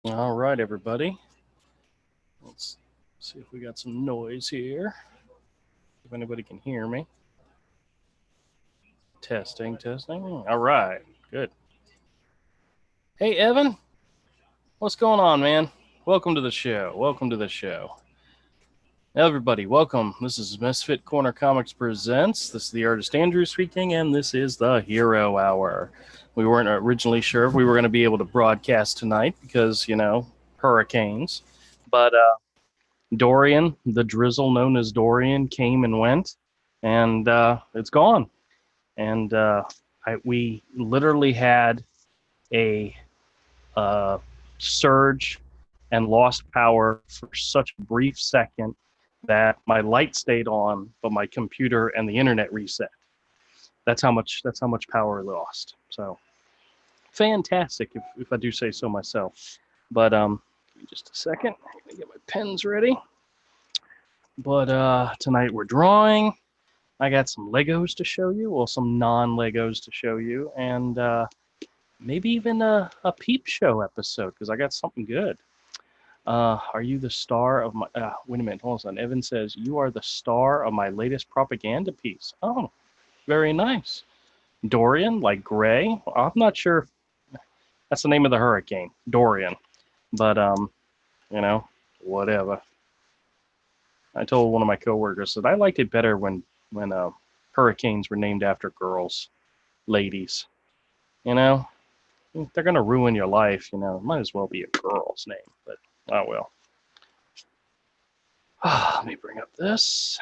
All right, everybody. Let's see if we got some noise here. If anybody can hear me. Testing, testing. All right, good. Hey, Evan, what's going on, man? Welcome to the show. Welcome to the show. Everybody, welcome. This is Misfit Corner Comics Presents. This is the artist Andrew speaking, and this is the Hero Hour. We weren't originally sure if we were going to be able to broadcast tonight because, hurricanes. But Dorian, the drizzle known as Dorian, came and went, and it's gone. And we literally had a surge and lost power for such a brief second that my light stayed on, but my computer and the internet reset. That's how much power I lost. So fantastic, if I do say so myself. But give me just a second. I'm gonna get my pens ready. But tonight we're drawing. I got some Legos to show you, well, some non-Legos to show you, and maybe even a peep show episode because I got something good. Are you the star of my? Wait a minute, hold on. Evan says you are the star of my latest propaganda piece. Oh, very nice. Dorian, like Gray. I'm not sure. That's the name of the hurricane, Dorian. But whatever. I told one of my coworkers that I liked it better when hurricanes were named after girls, ladies. You know, if they're gonna ruin your life. It might as well be a girl's name. But oh well. Let me bring up this.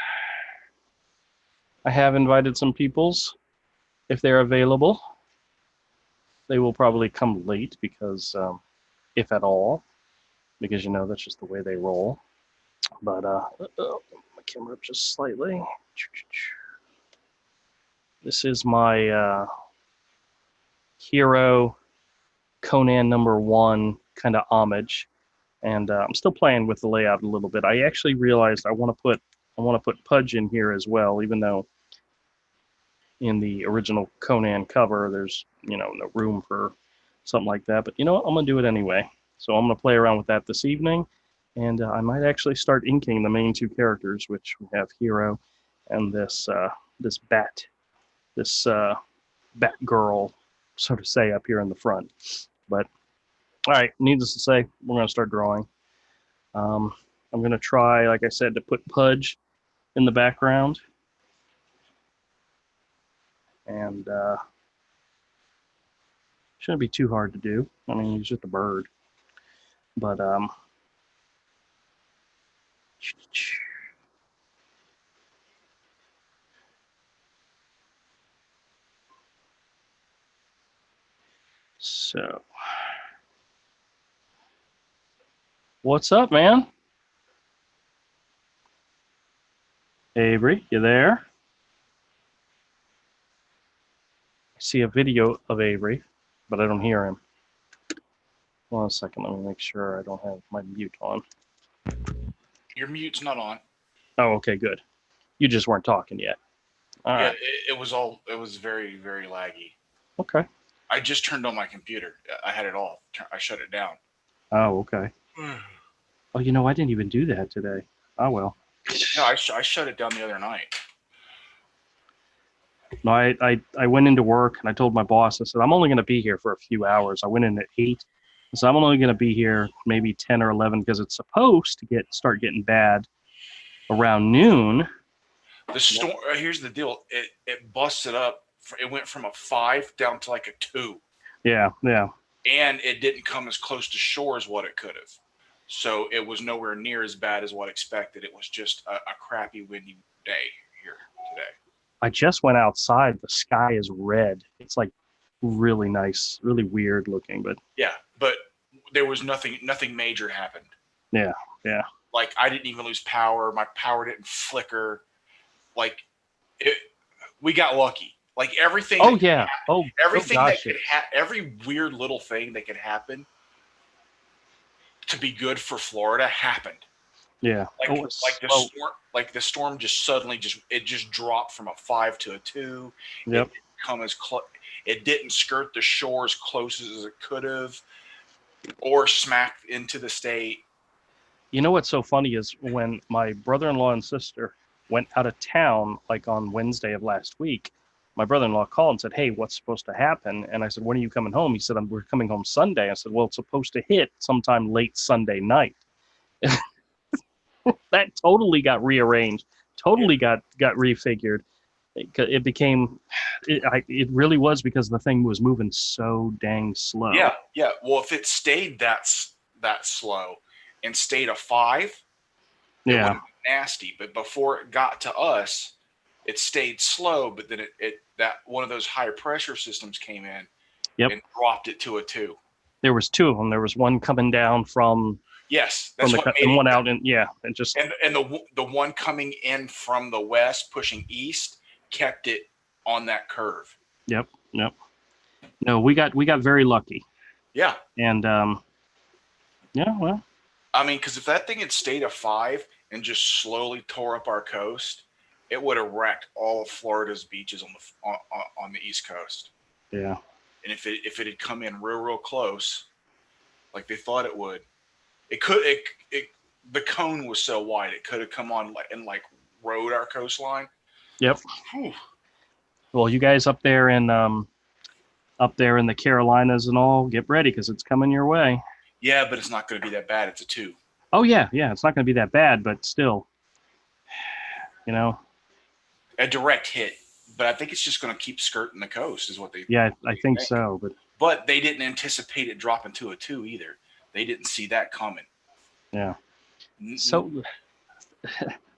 I have invited some peoples if they're available. They will probably come late because, if at all, because that's just the way they roll. But my camera up just slightly. This is my Hero Conan #1 kind of homage, and I'm still playing with the layout a little bit. I actually realized I want to put Pudge in here as well, even though in the original Conan cover there's no room for something like that. But you know what? I'm gonna do it anyway. So I'm gonna play around with that this evening, and I might actually start inking the main two characters, which we have Hero and this bat girl, so to say, up here in the front. But all right, needless to say, we're gonna start drawing. I'm gonna try, like I said, to put Pudge in the background, and shouldn't be too hard to do. I mean, he's just a bird, but so what's up, man? Avery, you there? I see a video of Avery, but I don't hear him. Hold on a second, let me make sure I don't have my mute on. Your mute's not on. Oh, okay, good. You just weren't talking yet. All yeah, right. it was very, very laggy. Okay. I just turned on my computer. I had it off. I shut it down. Oh, okay. Oh, I didn't even do that today. Oh, well. No, I shut it down the other night. No, I went into work and I told my boss, I said, I'm only going to be here for a few hours. I went in at 8. So I'm only going to be here maybe 10 or 11 because it's supposed to start getting bad around noon. The storm. Here's the deal. It busted up. It went from a 5 down to like a 2. Yeah. And it didn't come as close to shore as what it could have. So it was nowhere near as bad as what expected. It was just a crappy, windy day here today. I just went outside. The sky is red. It's like really nice, really weird looking, but yeah, but there was nothing major happened. Yeah. Like I didn't even lose power. My power didn't flicker. Like we got lucky. Like everything. Oh yeah. Everything that could every weird little thing that could happen to be good for Florida happened. Yeah. The storm just suddenly just dropped from a 5 to a 2. Yep. It didn't come as close. It didn't skirt the shore as close as it could have. or smack into the state. You know what's so funny is when my brother-in-law and sister went out of town, like on Wednesday of last week, my brother-in-law called and said, "Hey, what's supposed to happen?" And I said, "When are you coming home?" He said, "We're coming home Sunday." I said, "Well, it's supposed to hit sometime late Sunday night." That totally got rearranged, Yeah. totally got refigured. It became, it really was because the thing was moving so dang slow. Yeah, yeah. Well, if it stayed that slow and stayed a 5, it would Yeah. have been nasty. But before it got to us, it stayed slow. But then it that one of those high pressure systems came in Yep. and dropped it to a 2. There was two of them. There was one coming down Yes, from that's what made and it. one out, and yeah, and just And the one coming in from the west, pushing east, kept it on that curve. yep, yep. No, we got very lucky, Yeah, and yeah, well, I mean, because if that thing had stayed a 5 and just slowly tore up our coast, it would have wrecked all of Florida's beaches on the East Coast. yeah, And if it had come in real close, like they thought it would, it could it the cone was so wide it could have come on and like rode our coastline. yep. Whew. Well, you guys up there in the Carolinas and all, get ready because it's coming your way. Yeah, but it's not going to be that bad. It's a 2. Oh yeah, yeah. It's not going to be that bad, but still, you know, A direct hit. But I think it's just going to keep skirting the coast, is what yeah, I they think think. so. But they didn't anticipate it dropping to a 2 either. They didn't see that coming. Yeah. So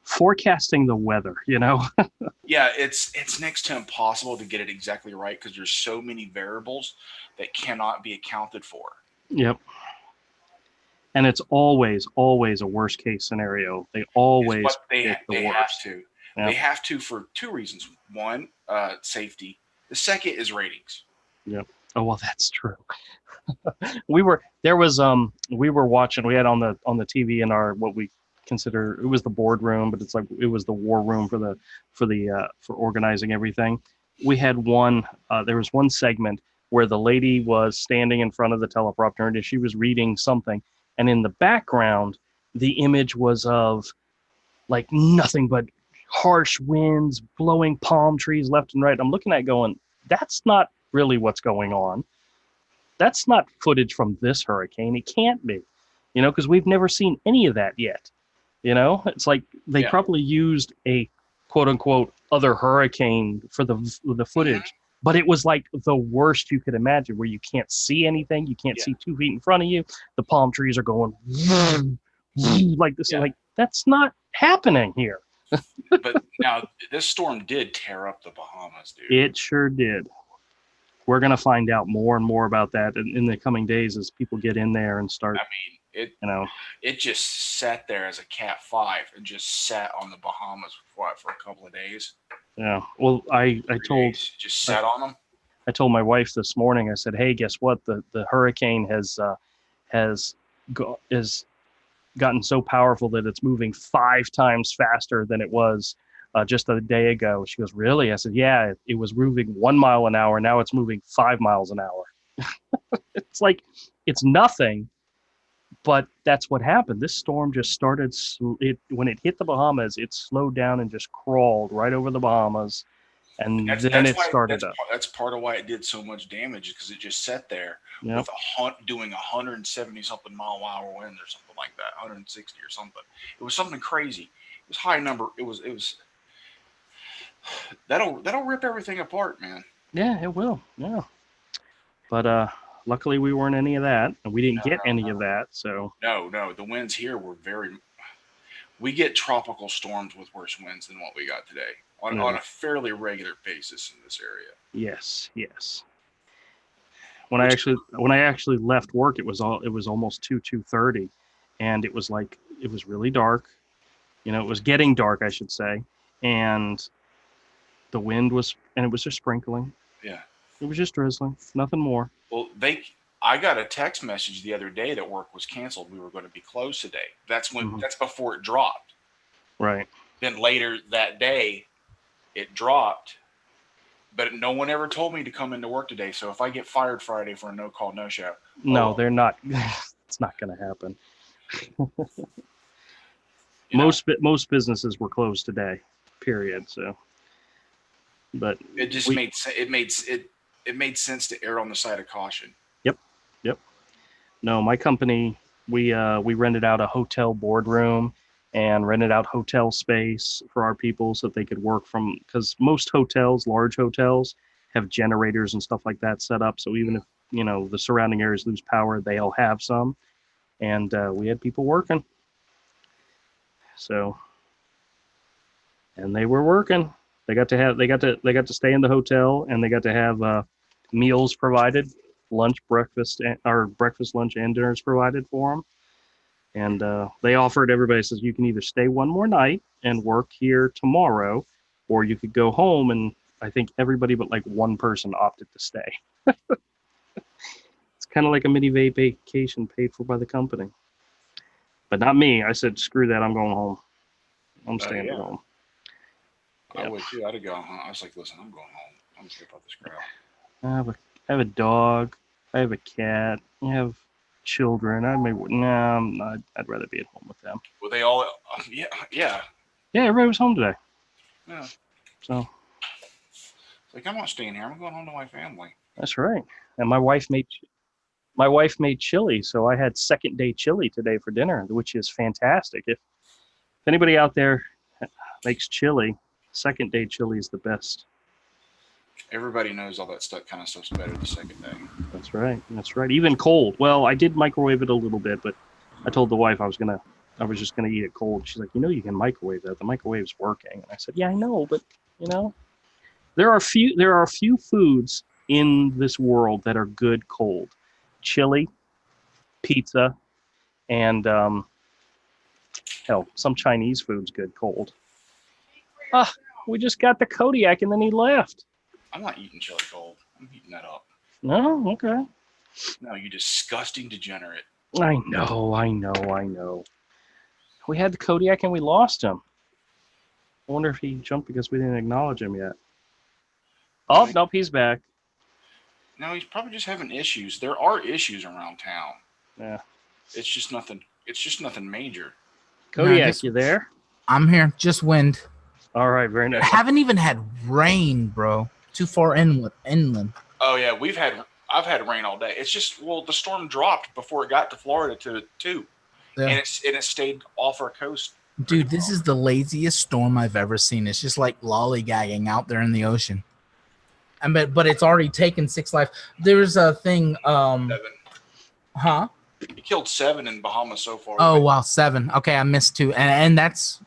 forecasting the weather, Yeah, it's next to impossible to get it exactly right because there's so many variables that cannot be accounted for. Yep. And it's always a worst case scenario. They Is always what they pick the they have worst. to. Yeah. They have to for 2 reasons. One, safety. The second is ratings. Yep. Oh well, that's true. We were watching. We had on the TV in our what we consider, it was the boardroom, but it's like it was the war room for organizing everything. We had there was one segment where the lady was standing in front of the teleprompter and she was reading something, and in the background the image was of like nothing but harsh winds blowing palm trees left and right. I'm looking at going, that's not really what's going on. That's not footage from this hurricane. It can't be, because we've never seen any of that yet. It's like they probably used a quote unquote other hurricane for the footage, but it was like the worst you could imagine, where you can't see anything, you can't see 2 feet in front of you. The palm trees are going like this. Like that's not happening here. But now this storm did tear up the Bahamas, dude. It sure did. We're going to find out more and more about that in the coming days as people get in there and start. I mean, it just sat there as a Cat 5 and just sat on the Bahamas for a couple of days. Yeah. Well, I told just sat on them. I told my wife this morning. I said, "Hey, guess what? The hurricane has gotten so powerful that it's moving 5 times faster than it was just a day ago." She goes, "Really?" I said, "Yeah, it was moving 1 mile an hour. Now it's moving 5 miles an hour." It's like it's nothing, but that's what happened. This storm just started. When it hit the Bahamas, it slowed down and just crawled right over the Bahamas, and then it started up. That's part of why it did so much damage, because it just sat there Yep. with doing 170 something mile an hour wind or something like that, 160 or something. It was something crazy. It was high number. It was that'll rip everything apart, man. Yeah, it will. Yeah, but luckily we weren't any of that, and we didn't get any of that. So no, the winds here were very. We get tropical storms with worse winds than what we got today on a fairly regular basis in this area. Yes. When I actually left work, it was almost 2:30, and it was really dark. It was getting dark, I should say, and the wind was, and it was just sprinkling. Yeah. It was just drizzling, nothing more. Well, I got a text message the other day that work was canceled. We were going to be closed today. That's before it dropped. Right. Then later that day, it dropped, But no one ever told me to come into work today. So if I get fired Friday for a no call, no show, No, they're not. It's not going to happen. Most businesses were closed today, period. So, but it just made sense to err on the side of caution. Yep. No, my company, we rented out a hotel boardroom and rented out hotel space for our people so that they could work from, because most hotels, large hotels, have generators and stuff like that set up. So even if the surrounding areas lose power, they all have some, and we had people working. So, and they were working. They got to stay in the hotel, and they got to have meals provided, lunch, breakfast, or breakfast, lunch, and dinners provided for them. And they offered everybody, says you can either stay one more night and work here tomorrow, or you could go home. And I think everybody but like one person opted to stay. It's kind of like a mini vacation paid for by the company. But not me. I said, screw that. I'm going home. I'm staying at home. I would too. I'd go home. I was like, listen, I'm going home. I'm sick about this crap. I have a dog. I have a cat. I have children. I'd rather be at home with them. Well, they all, yeah. Everybody was home today. Yeah. So, like, I'm not staying here. I'm going home to my family. That's right. And my wife made chili, so I had second day chili today for dinner, which is fantastic. If anybody out there makes chili, second day chili is the best. Everybody knows all that kind of stuff's better the second day. That's right. Even cold. Well, I did microwave it a little bit, but I told the wife I was just gonna eat it cold. She's like, you can microwave that. The microwave's working. And I said, yeah, I know, but there are a few foods in this world that are good cold. Chili, pizza, and some Chinese food's good cold. We just got the Kodiak and then he left. I'm not eating chili cold. I'm heating that up. No, okay. No, you disgusting degenerate. I know. We had the Kodiak and we lost him. I wonder if he jumped because we didn't acknowledge him yet. Oh, nope, he's back. No, he's probably just having issues. There are issues around town. Yeah. It's just nothing major. Kodiak, you there? I'm here. Just wind. All right, very nice. I haven't even had rain, bro. Too far inland. Oh yeah, I've had rain all day. It's just the storm dropped before it got to Florida too. Yeah. And it stayed off our coast. Dude, this is the laziest storm I've ever seen. It's just like lollygagging out there in the ocean. But it's already taken 6 lives. There's a thing. 7. Huh? He killed 7 in Bahamas so far. Oh wow, 7. Okay, I missed 2, and that's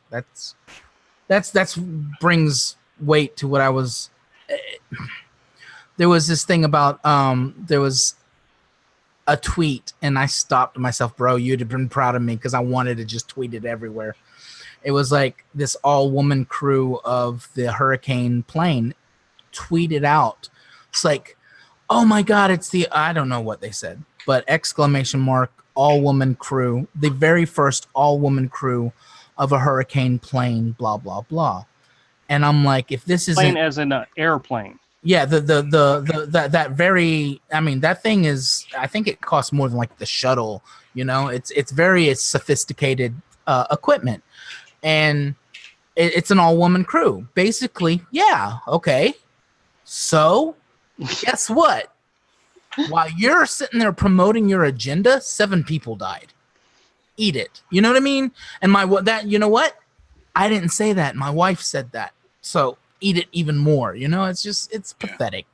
brings weight to what I was. There was this thing about there was a tweet, and I stopped myself, bro. You'd have been proud of me because I wanted to just tweet it everywhere. It was like this all-woman crew of the hurricane plane tweeted out. It's like, oh my God, it's I don't know what they said, but ! All-woman crew, the very first all-woman crew of a hurricane plane, blah, blah, blah. And I'm like, if this isn't... Plane as in an airplane. Yeah, that very... I mean, that thing is... I think it costs more than like the shuttle, It's very sophisticated equipment. And it's an all-woman crew. Basically, yeah, okay. So, guess what? While you're sitting there promoting your agenda, 7 people died. Eat it. You know what I mean? And you know what? I didn't say that. My wife said that. So eat it even more. It's pathetic.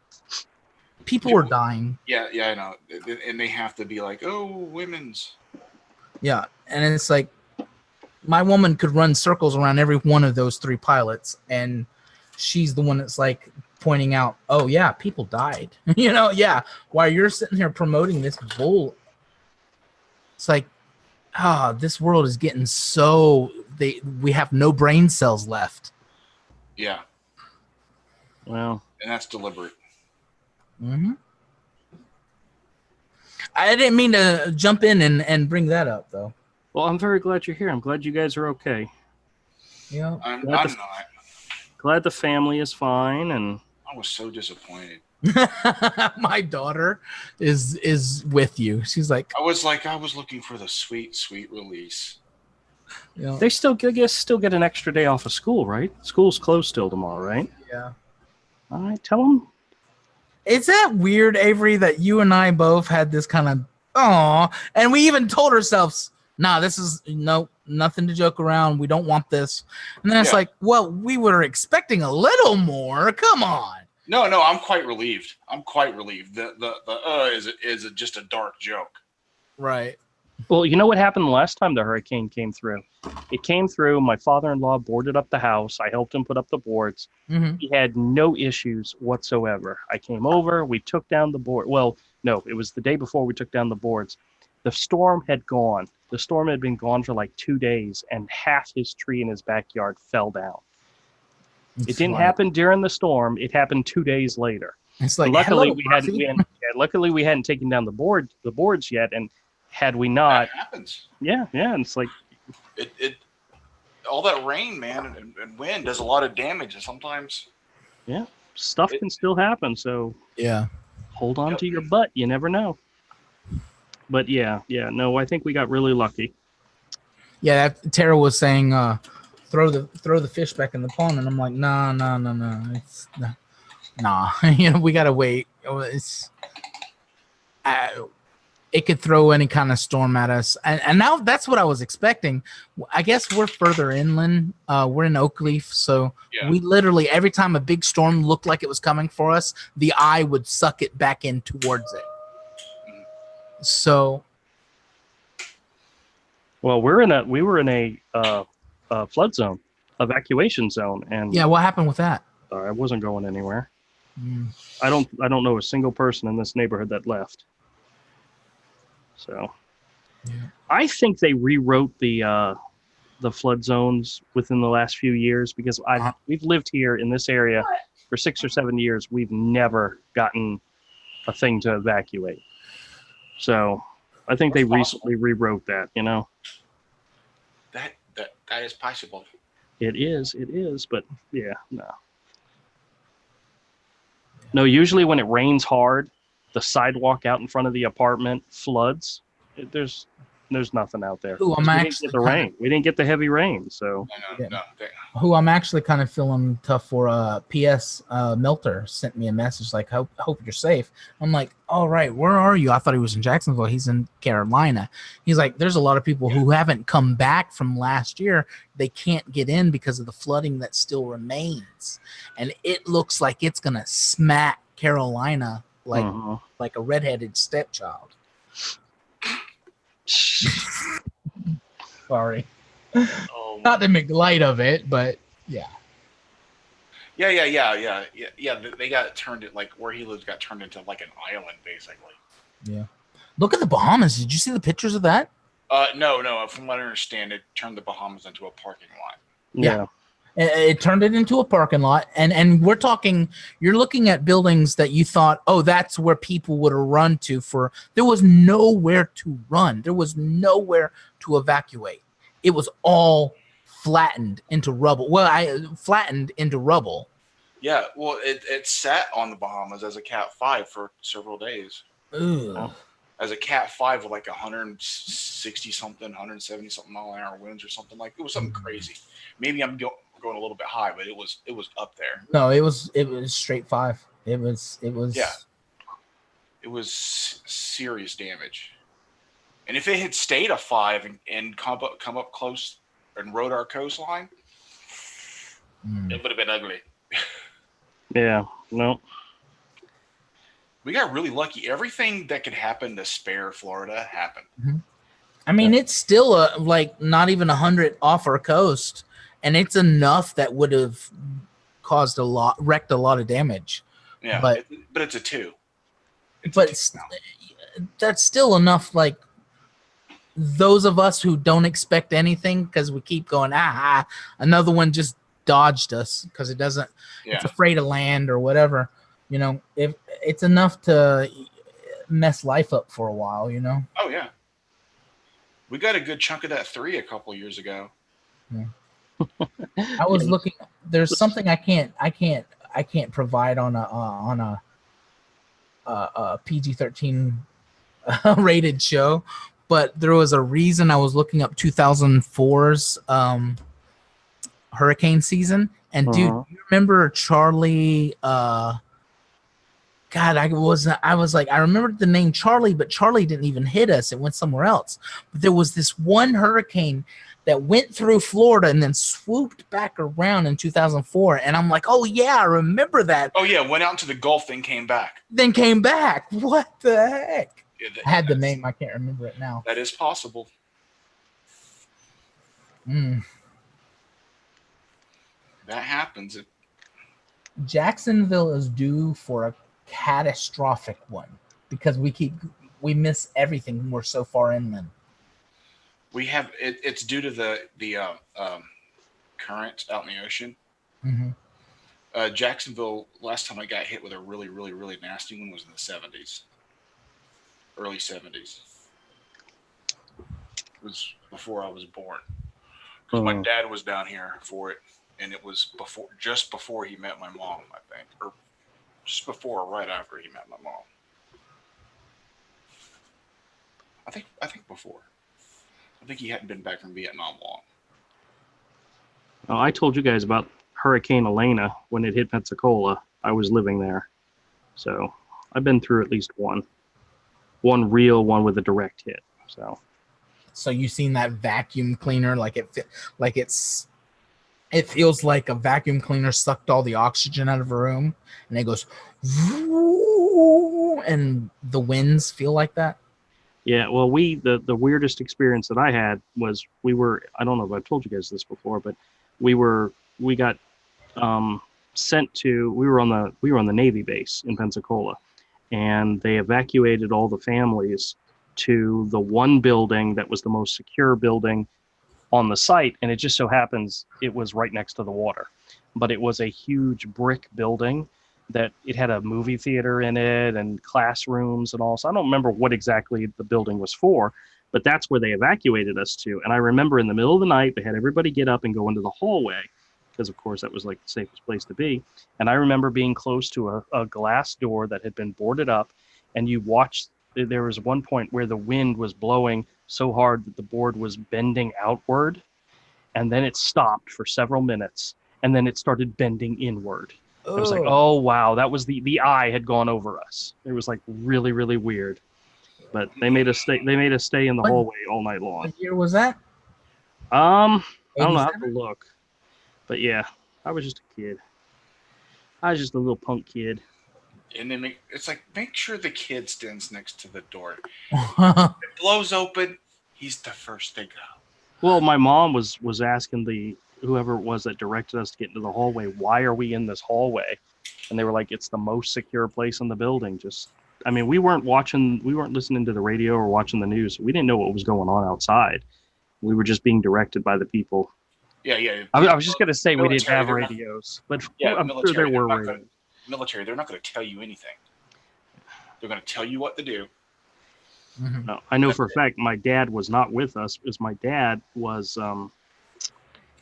People are dying. Yeah, I know. And they have to be like, oh, women's. Yeah. And it's like, my woman could run circles around every one of those 3 pilots. And she's the one that's like pointing out, oh, yeah, people died. Yeah. While you're sitting here promoting this bull, it's like, this world is getting we have no brain cells left. Yeah. Well. And that's deliberate. Mm-hmm. I didn't mean to jump in and bring that up, though. Well, I'm very glad you're here. I'm glad you guys are okay. Yeah. I'm not. Glad the family is fine. And I was so disappointed. My daughter is with you. She's like, I was looking for the sweet release. you know, They still get an extra day off of school, right? School's closed still tomorrow, right? yeah. All right, tell them. Is that weird, Avery, that you and I both had this kind of and we even told ourselves, nah, this is nothing to joke around. We don't want this. And then it's like, well, we were expecting a little more. Come on. No, I'm quite relieved. The is just a dark joke. Right. Well, you know what happened the last time the hurricane came through? It came through. My father-in-law boarded up the house. I helped him put up the boards. Mm-hmm. He had no issues whatsoever. I came over. We took down the board. Well, no, it was the day before we took down the boards. The storm had gone. The storm had been gone for like 2 days, and half his tree in his backyard fell down. It didn't happen during the storm. It happened 2 days later. It's like, luckily hello, we hadn't taken down the boards yet, and had we not, that happens. Yeah, and it's like it all that rain, man, and wind does a lot of damage, and sometimes stuff can still happen. So yeah, hold on to your butt. You never know. But no, I think we got really lucky. Yeah, Tara was saying, throw the fish back in the pond, and I'm like, no, it's nah. We gotta wait. It could throw any kind of storm at us, and now that's what I was expecting. I guess we're further inland. We're in Oakleaf, so we literally every time a big storm looked like it was coming for us, the eye would suck it back in towards it. So, well, we were in a flood zone, evacuation zone, and what happened with that? I wasn't going anywhere. I don't know a single person in this neighborhood that left. So, I think they rewrote the flood zones within the last few years because we've lived here in this area for 6 or 7 years. We've never gotten a thing to evacuate. So, I think they recently rewrote that. That is possible. It is, but no. Usually when it rains hard, the sidewalk out in front of the apartment floods. There's nothing out there. Ooh, we didn't get the rain. We didn't get the heavy rain. So No. Who I'm actually kind of feeling tough for. P.S. Milter sent me a message like, hope you're safe. I'm like, all right, where are you? I thought he was in Jacksonville. He's in Carolina. He's like, there's a lot of people who haven't come back from last year. They can't get in because of the flooding that still remains. And it looks like it's going to smack Carolina like a redheaded stepchild. Sorry. Not to make light of it, but yeah. They got turned it like where he lives got turned into like an island basically. Yeah. Look at the Bahamas. Did you see the pictures of that? No. From what I understand, it turned the Bahamas into a parking lot. Yeah. It turned it into a parking lot, and we're talking. You're looking at buildings that you thought, oh, that's where people would have run to. There was nowhere to run. There was nowhere to evacuate. It was all flattened into rubble. Flattened into rubble. Yeah, well, it sat on the Bahamas as a Cat 5 for several days. Ooh. As a Cat 5 with like 160 something, 170 something mile an hour winds or something like it was something crazy. Maybe I'm going a little bit high, but it was up there. No, it was straight 5. It was It was serious damage. And if it had stayed a 5 and come up close and rode our coastline, it would have been ugly. Yeah, no. We got really lucky. Everything that could happen to spare Florida happened. Mm-hmm. I mean, it's still not even 100 off our coast, and it's enough that would have wrecked a lot of damage. Yeah, but it's a 2. That's still enough. Like those of us who don't expect anything because we keep going, another one just dodged us because it doesn't. Yeah. It's afraid of land or whatever. If it's enough to mess life up for a while, Oh yeah, we got a good chunk of that 3 a couple years ago. Yeah. I was looking. There's something I can't. I can't provide on a PG-13 rated show, but there was a reason I was looking up 2004's hurricane season. And dude, you remember Charlie? God, I was like, I remembered the name Charlie, but Charlie didn't even hit us. It went somewhere else. But there was this one hurricane that went through Florida and then swooped back around in 2004. And I'm like, oh yeah, I remember that. Oh yeah, went out into the Gulf, then came back. What the heck? Yeah, I had the name. I can't remember it now. That is possible. Mm. That happens. Jacksonville is due for a catastrophic one because we miss everything. We're so far inland. We have it's due to the current out in the ocean. Mm-hmm. Jacksonville, last time I got hit with a really, really, really nasty one was in the 70s, early 70s. It was before I was born because my dad was down here for it, and it was just before he met my mom, I think, or just before or right after he met my mom. I think before. I think he hadn't been back from Vietnam long. Oh, I told you guys about Hurricane Elena when it hit Pensacola. I was living there, so I've been through at least one real one with a direct hit. So you seen that vacuum cleaner? It feels like a vacuum cleaner sucked all the oxygen out of a room, and it goes, and the winds feel like that. Yeah, well, the weirdest experience that I had was I don't know if I've told you guys this before, but we got sent to, we were on the Navy base in Pensacola, and they evacuated all the families to the one building that was the most secure building on the site, and it just so happens it was right next to the water. But it was a huge brick building that it had a movie theater in it and classrooms and all. So I don't remember what exactly the building was for, but that's where they evacuated us to. And I remember in the middle of the night, they had everybody get up and go into the hallway because, of course, that was like the safest place to be. And I remember being close to a glass door that had been boarded up, and you watched. There was one point where the wind was blowing so hard that the board was bending outward, and then it stopped for several minutes, and then it started bending inward. I was like, oh, wow, that was the eye had gone over us. It was like really, really weird. But they made us stay in the hallway all night long. What year was that? I don't know how to look. But yeah, I was just a kid. I was just a little punk kid. And then it's like, make sure the kid stands next to the door. If it blows open, he's the first to go. Well, my mom was asking whoever it was that directed us to get into the hallway, why are we in this hallway? And they were like, it's the most secure place in the building. We weren't listening to the radio or watching the news. We didn't know what was going on outside. We were just being directed by the people. Yeah. I was just going to say we didn't have radios, but yeah, I'm sure there were radios. Military, they're not going to tell you anything. They're going to tell you what to do. Mm-hmm. No, I know for a fact my dad was not with us because my dad was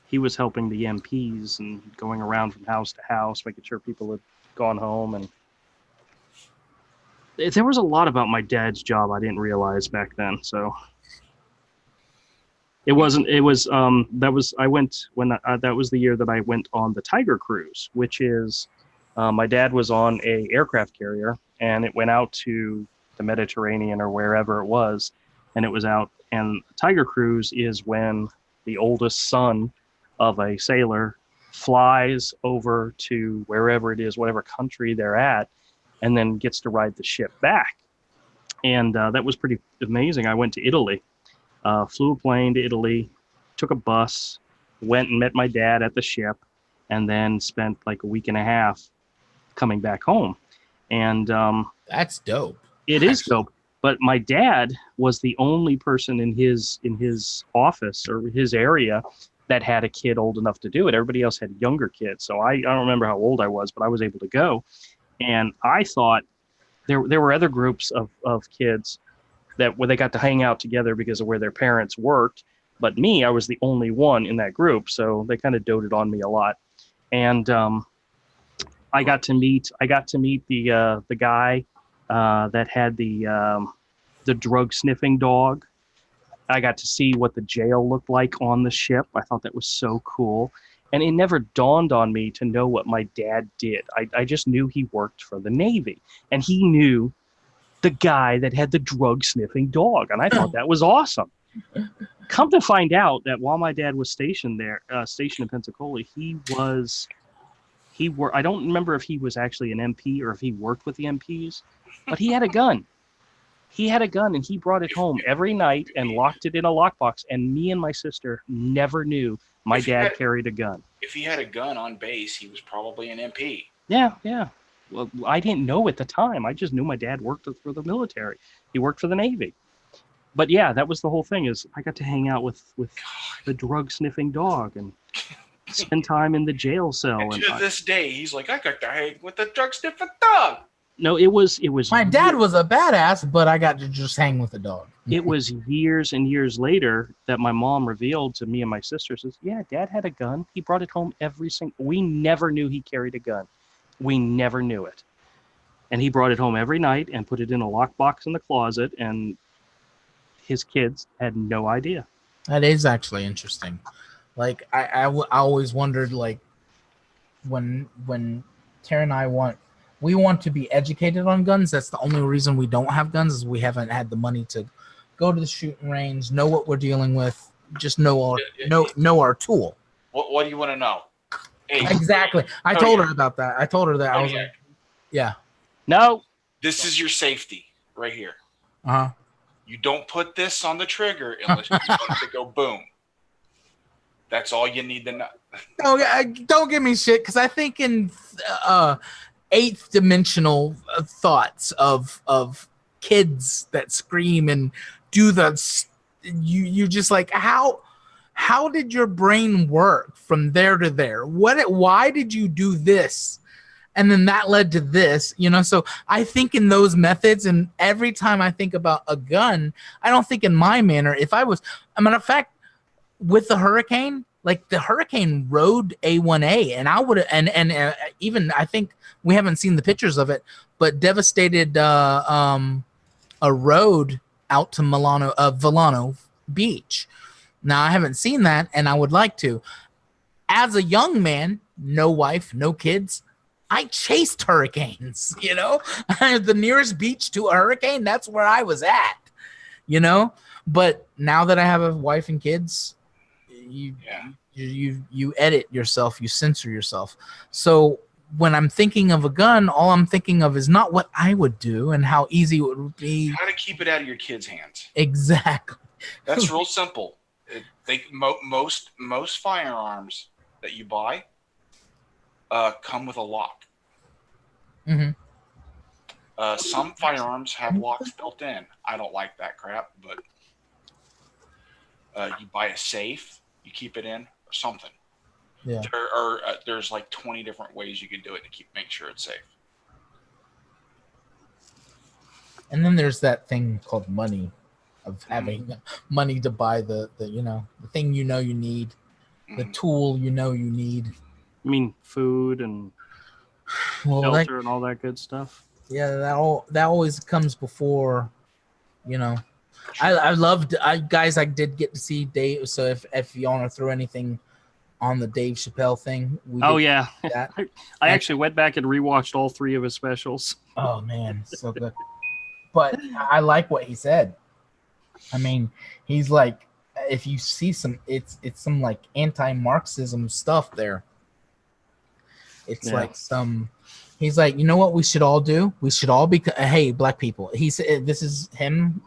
he was helping the MPs and going around from house to house, making sure people had gone home. And there was a lot about my dad's job I didn't realize back then. So that was the year that I went on the Tiger Cruise, which is my dad was on a aircraft carrier, and it went out to the Mediterranean or wherever it was, and it was out. And Tiger Cruise is when the oldest son of a sailor flies over to wherever it is, whatever country they're at, and then gets to ride the ship back. And that was pretty amazing. I went to Italy, flew a plane to Italy, took a bus, went and met my dad at the ship, and then spent like a week and a half coming back home. And that's dope. It is dope. But my dad was the only person in his office or his area that had a kid old enough to do it. Everybody else had younger kids. So I don't remember how old I was, but I was able to go. And I thought there were other groups of kids where they got to hang out together because of where their parents worked. But me, I was the only one in that group. So they kind of doted on me a lot. And I got to meet the guy that had the drug sniffing dog. I got to see what the jail looked like on the ship. I thought that was so cool. And it never dawned on me to know what my dad did. I just knew he worked for the Navy, and he knew the guy that had the drug sniffing dog. And I thought that was awesome. Come to find out that while my dad was stationed there, stationed in Pensacola, I don't remember if he was actually an MP or if he worked with the MPs, but he had a gun. He had a gun, and he brought it home every night and locked it in a lockbox. And me and my sister never knew my dad carried a gun. If he had a gun on base, he was probably an MP. Yeah, yeah. Well, I didn't know at the time. I just knew my dad worked for the military. He worked for the Navy. But yeah, that was the whole thing. Is I got to hang out with the drug sniffing dog and spend time in the jail cell. And to this day, he's like, I got to hang with the drug sniffing dog. No, it was. My dad was a badass, but I got to just hang with the dog. It was years and years later that my mom revealed to me and my sister, says, yeah, Dad had a gun. He brought it home we never knew he carried a gun. We never knew it. And he brought it home every night and put it in a lockbox in the closet, and his kids had no idea. That is actually interesting. Like, I always wondered, like, when Tara and I want to be educated on guns. That's the only reason we don't have guns, is we haven't had the money to go to the shooting range, know what we're dealing with, just know our tool. What do you want to know? Hey. Exactly. I told her about that. I told her that. I was like, yeah. No. This is your safety right here. Uh-huh. You don't put this on the trigger unless you want it to go boom. That's all you need to know. Don't give me shit, because I think in eighth dimensional thoughts of kids that scream and do you just like, how did your brain work from there to there? Why did you do this? And then that led to this, so I think in those methods, and every time I think about a gun, I don't think in my manner. If I was, a matter of fact, with the hurricane, like the hurricane rode A1A, and I would, and even I think we haven't seen the pictures of it, but devastated a road out to Villano Beach. Now I haven't seen that, and I would like to. As a young man, no wife, no kids, I chased hurricanes. The nearest beach to a hurricane, that's where I was at. But now that I have a wife and kids, you edit yourself, you censor yourself. So when I'm thinking of a gun, all I'm thinking of is not what I would do and how easy it would be. How to keep it out of your kids' hands. Exactly. That's real simple. Most firearms that you buy come with a lock. Mm-hmm. Some firearms have locks built in. I don't like that crap, but you buy a safe, you keep it in, or something. Yeah. There's like 20 different ways you can do it to make sure it's safe. And then there's that thing called money, of having money to buy the thing you need, the tool you need. You mean food and shelter and all that good stuff? Yeah, that always comes before, I loved, guys, I did get to see Dave, so if you want to throw anything on the Dave Chappelle thing. Yeah. I actually went back and rewatched all 3 of his specials. Oh, man, so good. But I like what he said. I mean, he's like, if you see it's some like anti-Marxism stuff there. It's like he's like, you know what we should all do? We should all be, hey, black people. He said, this is him.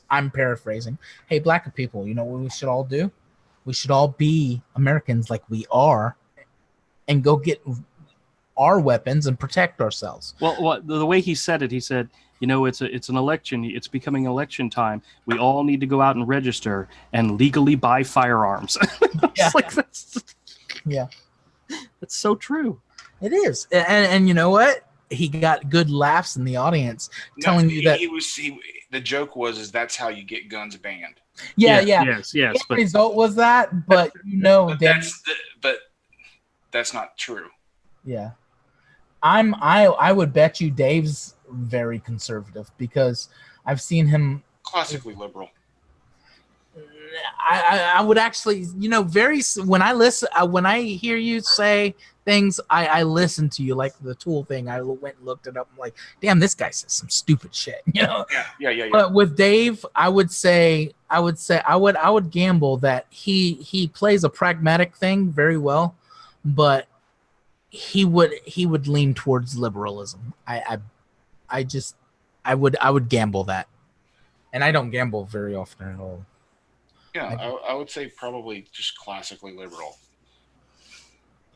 I'm paraphrasing. Hey, black people, you know what we should all do? We should all be Americans like we are and go get our weapons and protect ourselves. Well, the way he said it, he said, it's an election. It's becoming election time. We all need to go out and register and legally buy firearms. That's so true. It is. And you know what? He got good laughs in the audience telling you that the joke was that's how you get guns banned. Yeah. Yes. The result was that, but but that's not true. Yeah. I would bet you Dave's very conservative because I've seen him Classically liberal. I would actually, very when I listen, when I hear you say things, I listen to you. Like the Tool thing, I went and looked it up. I'm like, damn, this guy says some stupid shit, Yeah. But with Dave, I would gamble that he plays a pragmatic thing very well, but he would lean towards liberalism. I would gamble that, and I don't gamble very often at all. Yeah, I would say probably just classically liberal.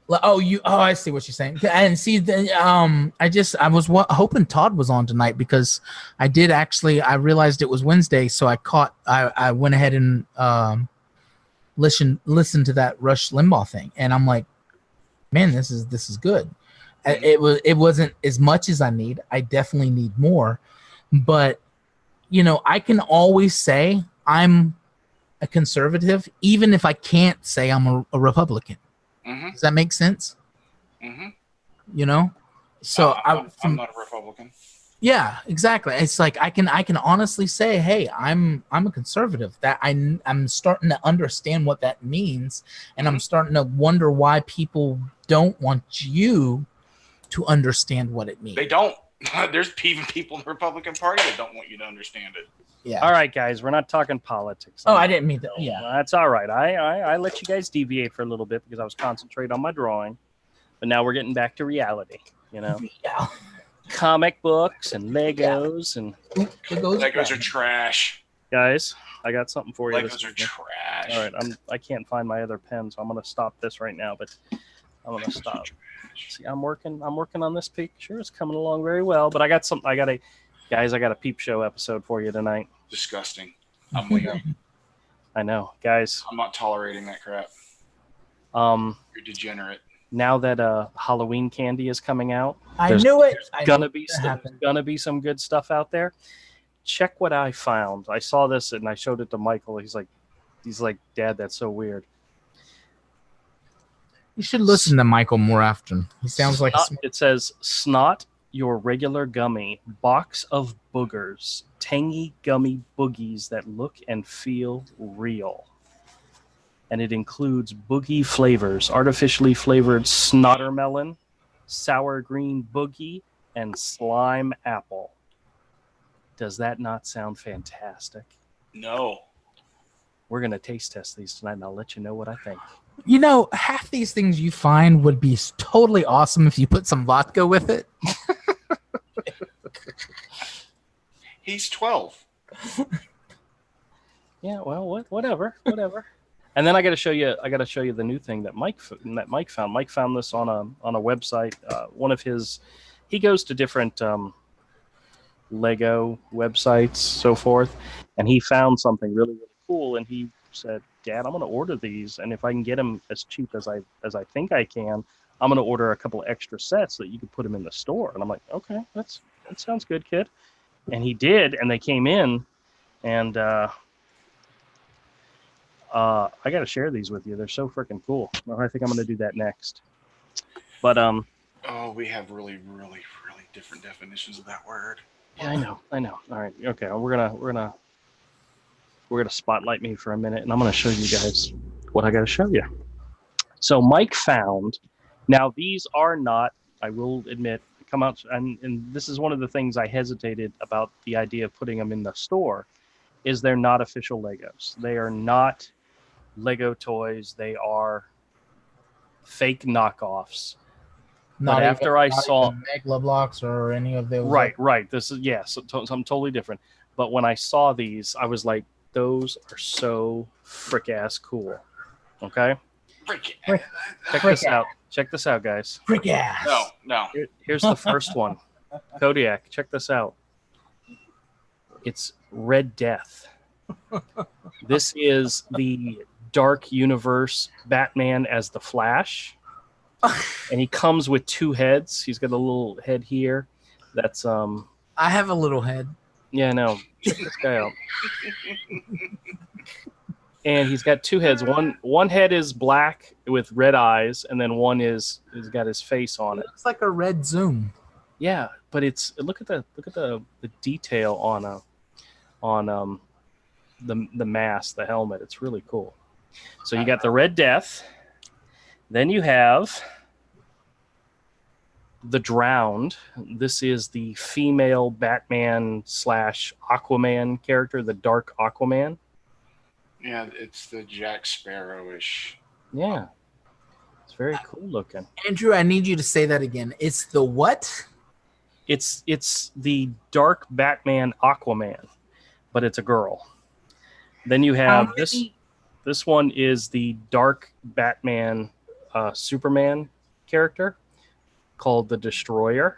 Oh, I see what you're saying. And see, I was hoping Todd was on tonight because I realized it was Wednesday, so I went ahead and listened to that Rush Limbaugh thing, and I'm like, man, this is good. Mm-hmm. It wasn't as much as I need. I definitely need more, but I can always say I'm a conservative, even if I can't say I'm a Republican. Mm-hmm. Does that make sense? Mm-hmm. So I'm not a Republican. Yeah, exactly. It's like I can honestly say, hey, I'm a conservative. That I'm starting to understand what that means, and I'm starting to wonder why people don't want you to understand what it means. They don't. There's even people in the Republican Party that don't want you to understand it. Yeah. All right, guys, we're not talking politics. Oh, I didn't mean that. Yeah. That's all right. I let you guys deviate for a little bit because I was concentrating on my drawing, but now we're getting back to reality. Yeah. Comic books and Legos and Legos are trash. Guys, I got something for you. Legos are trash. All right, I can't find my other pen, so I'm gonna stop this right now. But I'm gonna stop. See, I'm working on this picture. It's coming along very well. But I got a peep show episode for you tonight. Disgusting. I'm Leo. I know, guys. I'm not tolerating that crap. You're degenerate. Now that Halloween candy is coming out, I knew it. There's gonna be some good stuff out there. Check what I found. I saw this and I showed it to Michael. He's like, Dad, that's so weird. You should listen to Michael more often. He sounds like it says Snot, your regular gummy, box of boogers, tangy gummy boogies that look and feel real. And it includes boogie flavors, artificially flavored snottermelon, sour green boogie, and slime apple. Does that not sound fantastic? No. We're going to taste test these tonight, and I'll let you know what I think. Half these things you find would be totally awesome if you put some vodka with it. He's 12. Yeah, well, whatever. And then I got to show you the new thing that Mike found. Mike found this on a website. One of his, he goes to different Lego websites, so forth, and he found something really, really cool. And he said, Dad, I'm going to order these, and if I can get them as cheap as I think I can, I'm going to order a couple extra sets so that you can put them in the store. And I'm like, okay, that sounds good, kid. And he did, and they came in, and I got to share these with you. They're so freaking cool. I think I'm going to do that next. But we have really, really, really different definitions of that word. Yeah, I know. All right, okay. We're gonna spotlight me for a minute, and I'm gonna show you guys what I got to show you. So Mike found. Now these are not. I will admit, come out, and this is one of the things I hesitated about the idea of putting them in the store. Is they're not official Legos. They are not Lego toys. They are fake knockoffs. Not but after I saw Megla blocks or any of those. Right. This is something totally different. But when I saw these, I was like, those are so frick ass cool. Okay. Check this out, guys. Frick ass. No. Here's the first one. Kodiak, check this out. It's Red Death. This is the Dark Universe Batman as the Flash. And he comes with two heads. He's got a little head here. That's I have a little head. Yeah, no. Check this guy out. and he's got two heads. One head is black with red eyes, and then one is got his face on it. Looks like a red Zoom. Yeah, but look at the detail on the mask, the helmet. It's really cool. So you got the Red Death. Then you have the Drowned. This is the female Batman / Aquaman character, the Dark Aquaman. Yeah, it's the Jack Sparrow-ish. Yeah. It's very cool looking. Andrew, I need you to say that again. It's the what? It's the Dark Batman Aquaman, but it's a girl. Then you have this one is the Dark Batman Superman character called the Destroyer,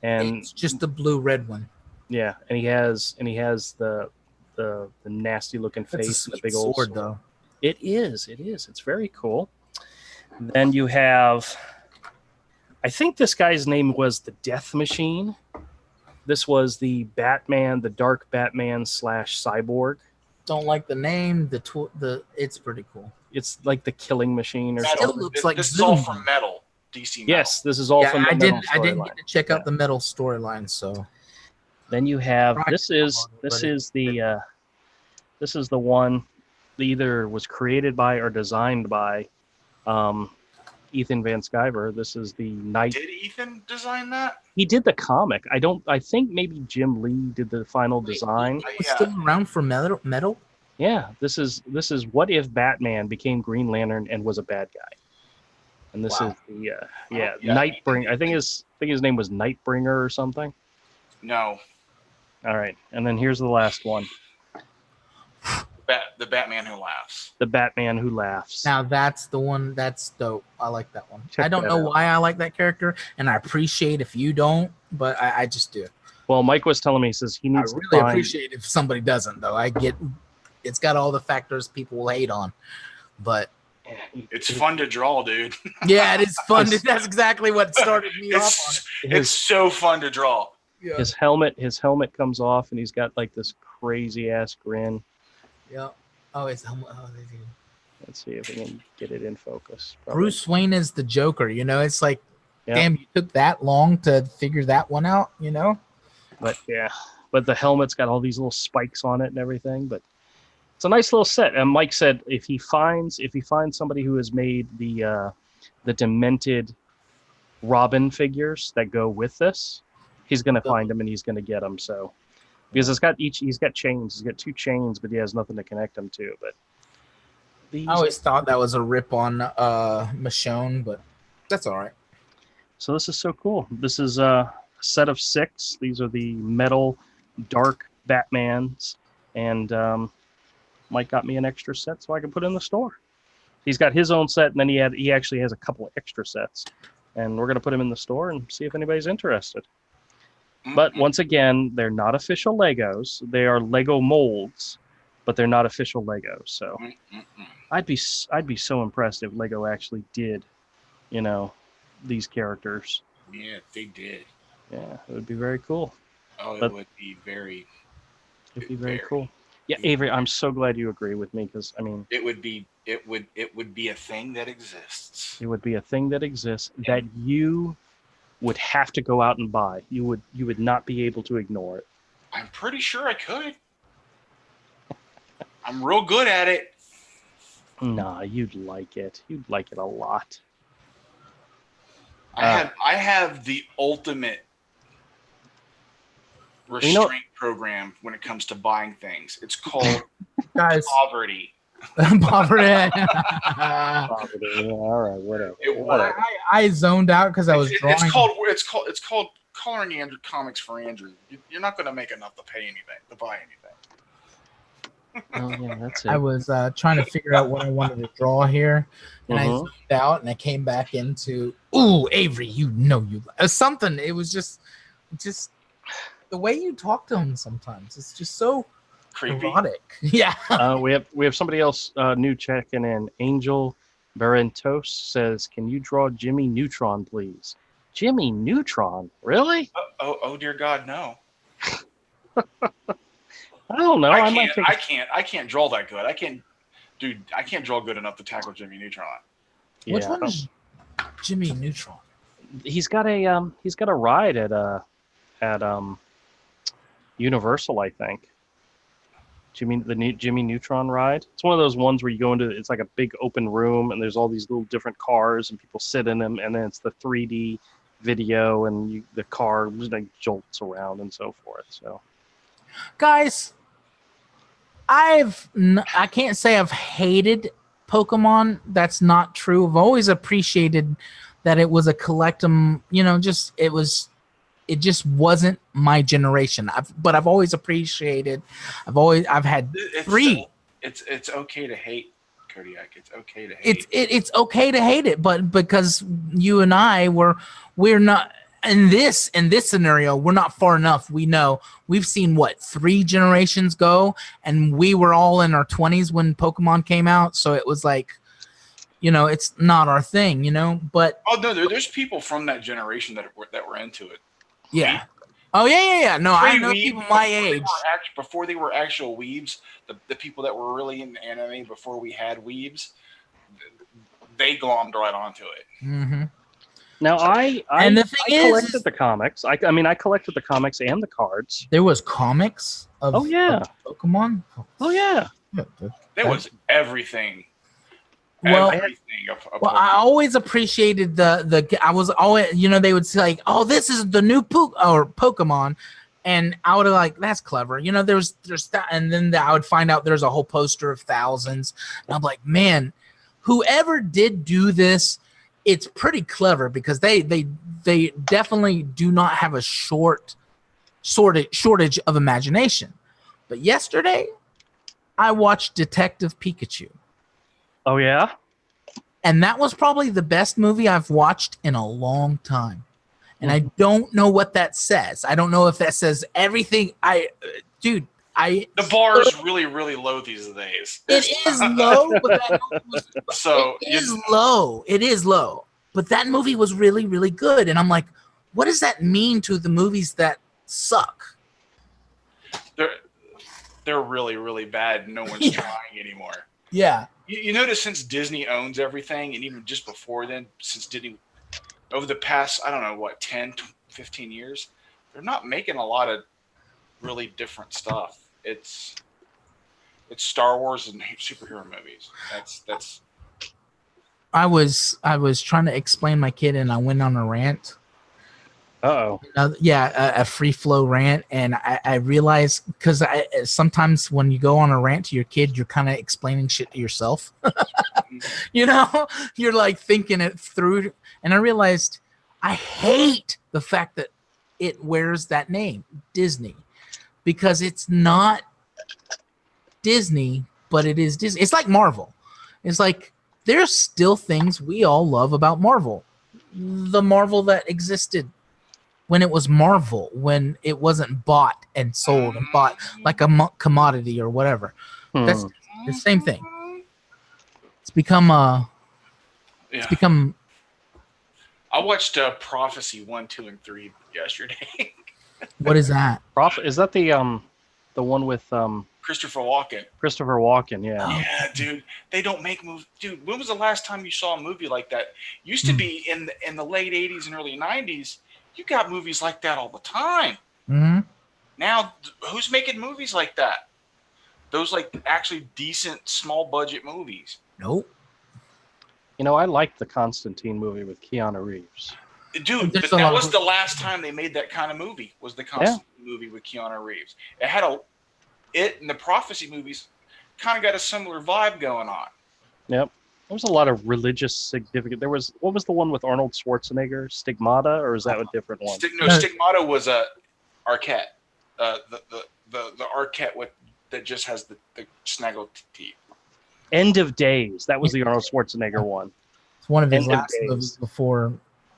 and it's just the blue-red one. Yeah, and he has the nasty looking face and the big old sword. Though. It is. It's very cool. Then you have, I think this guy's name was the Death Machine. This was the Batman, the Dark Batman / Cyborg. Don't like the name. It's pretty cool. It's like the Killing Machine or something. Still looks like this is all from Metal. DC Metal. Yes, this is all from the Metal I didn't get to check out the Metal storyline, so. Then you have this is the one that either was created by or designed by Ethan Van Sciver. This is the Night. Did Ethan design that? He did the comic. I think maybe Jim Lee did the final design. It's still around for Metal? Yeah, this is what if Batman became Green Lantern and was a bad guy. And this is the Nightbringer. I think his name was Nightbringer or something. No. All right, and then here's the last one. The Batman Who Laughs. The Batman Who Laughs. Now that's the one. That's dope. I like that one. I don't know why I like that character, and I appreciate if you don't, but I just do. Well, Mike was telling me, he says he needs. I really appreciate if somebody doesn't, though. I get it's got all the factors people will hate on, but it's fun to draw, dude. Yeah, it is fun. That's exactly what started me off on it. It's so fun to draw. Yeah. His helmet comes off, and he's got like this crazy ass grin. Yeah. Oh, his helmet. Oh, they do. Let's see if we can get it in focus. Probably. Bruce Wayne is the Joker. You know, it's like, damn, you took that long to figure that one out. You know. But the helmet's got all these little spikes on it and everything. But it's a nice little set. And Mike said if he finds somebody who has made the demented Robin figures that go with this, he's gonna find them and he's gonna get them. So because he's got chains, he's got 2 chains, but he has nothing to connect them to. But I always thought that was a rip on Michonne, but that's all right. So this is so cool. This is a set of 6. These are the metal Dark Batmans, and Mike got me an extra set so I can put in the store. He's got his own set, and then he actually has a couple of extra sets, and we're gonna put him in the store and see if anybody's interested. But once again, they're not official Legos. They are Lego molds, but they're not official Legos. So I'd be so impressed if Lego actually did, these characters. Yeah, if they did. Yeah, it would be very cool. Oh, it would be very. It'd be very cool. Yeah, Avery, I'm so glad you agree with me because it would be a thing that exists. It would be a thing that exists that you would have to go out and buy. You would not be able to ignore it. I'm pretty sure I could. I'm real good at it. Nah, you'd like it. You'd like it a lot. I have the ultimate restraint program when it comes to buying things. It's called poverty. Poverty. Poverty. All right, whatever. I zoned out because I was drawing. It's called coloring Andrew comics for Andrew. You're not going to make enough to buy anything. Oh yeah, that's it. I was trying to figure out what I wanted to draw here, and I zoned out, and I came back into Avery. You something. It was just the way you talk to him sometimes. It's just so creepy. Erotic. Yeah. We have somebody else new checking in. Angel Barentos says, "Can you draw Jimmy Neutron, please?" Jimmy Neutron, really? Oh dear God, no. I don't know. I can't draw that good. I can Dude, I can't draw good enough to tackle Jimmy Neutron. Yeah. Which one is Jimmy Neutron? He's got a ride at Universal, I think. Jimmy Neutron ride. It's one of those ones where you go into, it's like a big open room and there's all these little different cars and people sit in them, and then it's the 3D video and the car like jolts around and so forth. So, Guys, I can't say I've hated Pokemon. That's not true. I've always appreciated that it was a collectum. It just wasn't my generation. But I've always appreciated. I've had three. It's okay to hate, Kodiak. It's okay to hate. It's okay to hate it, but because you and I we're not in this scenario, we're not far enough. We know we've seen 3 generations go, and we were all in our 20s when Pokemon came out, so it was like, it's not our thing, But no, there's people from that generation that were into it. Yeah. Oh yeah. No, I know people my age. Before they were actual weebs, the people that were really into anime before we had weebs, they glommed right onto it. Mm-hmm. Now I collected the comics. I collected the comics and the cards. There was comics of of Pokemon. Oh yeah. There was everything. Well, I always appreciated I was always, they would say like, oh, this is the new Pokemon, and I would like, that's clever, there's that, and then I would find out there's a whole poster of thousands, and I'm like, man, whoever did do this, it's pretty clever, because they definitely do not have a shortage of imagination. But yesterday, I watched Detective Pikachu. Oh, yeah? And that was probably the best movie I've watched in a long time. And I don't know what that says. I don't know if that says everything. The bar is really, really low these days. It is low, but that movie was, low. It is low. But that movie was really, really good. And I'm like, what does that mean to the movies that suck? They're really, really bad. No one's trying anymore. Yeah. You notice since Disney owns everything, and even just before then, since Disney, over the past, 10, 15 years, they're not making a lot of really different stuff. It's Star Wars and superhero movies. That's. I was trying to explain my kid, and I went on a rant. Uh-oh. A free flow rant, and I realized, because sometimes when you go on a rant to your kid, you're kind of explaining shit to yourself. You're like thinking it through, and I realized I hate the fact that it wears that name, Disney, because it's not Disney, but it is Disney. It's like Marvel. It's like there's still things we all love about Marvel. The Marvel that existed when it was Marvel, when it wasn't bought and sold and bought like a commodity or whatever. That's the same thing. It's become I watched Prophecy 1, 2, and 3 yesterday. What is that? Is that the one with Christopher Walken? Christopher Walken, yeah. Yeah, dude. They don't make movies. Dude, when was the last time you saw a movie like that? Used to be in the late 80s and early 90s. You got movies like that all the time. Mm-hmm. Now, who's making movies like that? Those like actually decent small budget movies. Nope. I liked the Constantine movie with Keanu Reeves. Dude, but that was the last time they made that kind of movie. Was the Constantine movie with Keanu Reeves? It and the Prophecy movies kind of got a similar vibe going on. Yep. There was a lot of religious significance. What was the one with Arnold Schwarzenegger? Stigmata, or is that a different one? Stigmata was Arquette. The Arquette that just has the snaggle teeth. End of Days. That was the Arnold Schwarzenegger one. It's one of his last movies before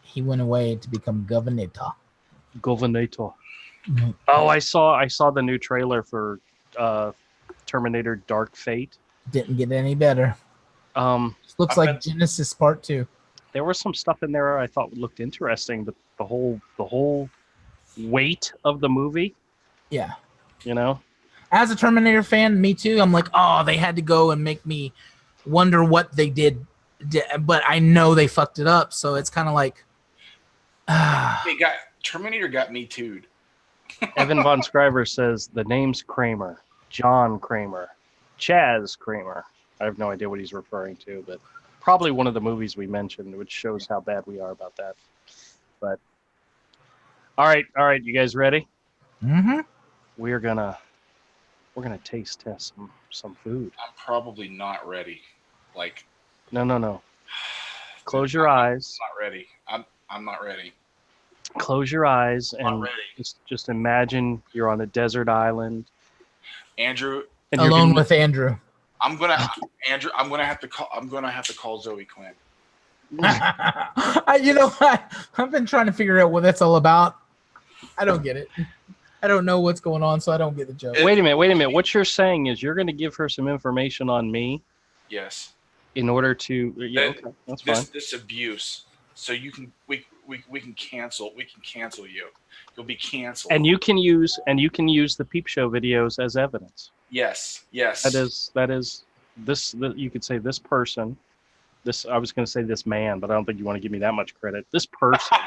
he went away to become Governor. Mm-hmm. Oh, I saw the new trailer for Terminator Dark Fate. Didn't get any better. Looks like Genesis Part 2. There was some stuff in there I thought looked interesting, but the whole weight of the movie. Yeah. You know? As a Terminator fan, me too. I'm like, oh, they had to go and make me wonder what they did, but I know they fucked it up. So it's kind of like, Terminator got me too'd. Evan Von Scriber says the name's Kramer, John Kramer, Chaz Kramer. I have no idea what he's referring to, but probably one of the movies we mentioned, which shows how bad we are about that. But all right, you guys ready? mm-hmm. We're gonna taste test some food. I'm probably not ready. Like, no. Close your eyes. I'm not ready. I'm not ready. Close your eyes I'm not and ready. just imagine you're on a desert island. Andrew, And Alone with Andrew. I'm gonna have to call Zoe Quinn. You know, I've been trying to figure out what that's all about. I don't get it. I don't know what's going on, so I don't get the joke. Wait a minute. What you're saying is you're going to give her some information on me. Yes. In order to, okay, that's fine. This abuse, so we can cancel you. You'll be canceled. And you can use the Peep Show videos as evidence. Yes. That is this. You could say this person. This, I was going to say this man, but I don't think you want to give me that much credit. This person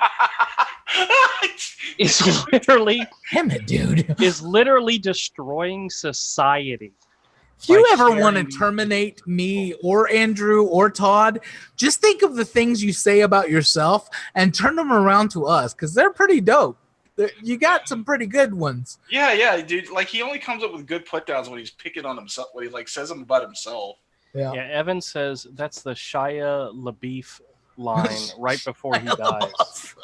is literally, damn it, dude, is literally destroying society. If you ever want to terminate me or Andrew or Todd, just think of the things you say about yourself and turn them around to us, because they're pretty dope. You got some pretty good ones. Yeah, dude. Like, he only comes up with good put downs when he's picking on himself, when he like says them about himself. Yeah. Evan says that's the Shia LaBeouf line right before he dies.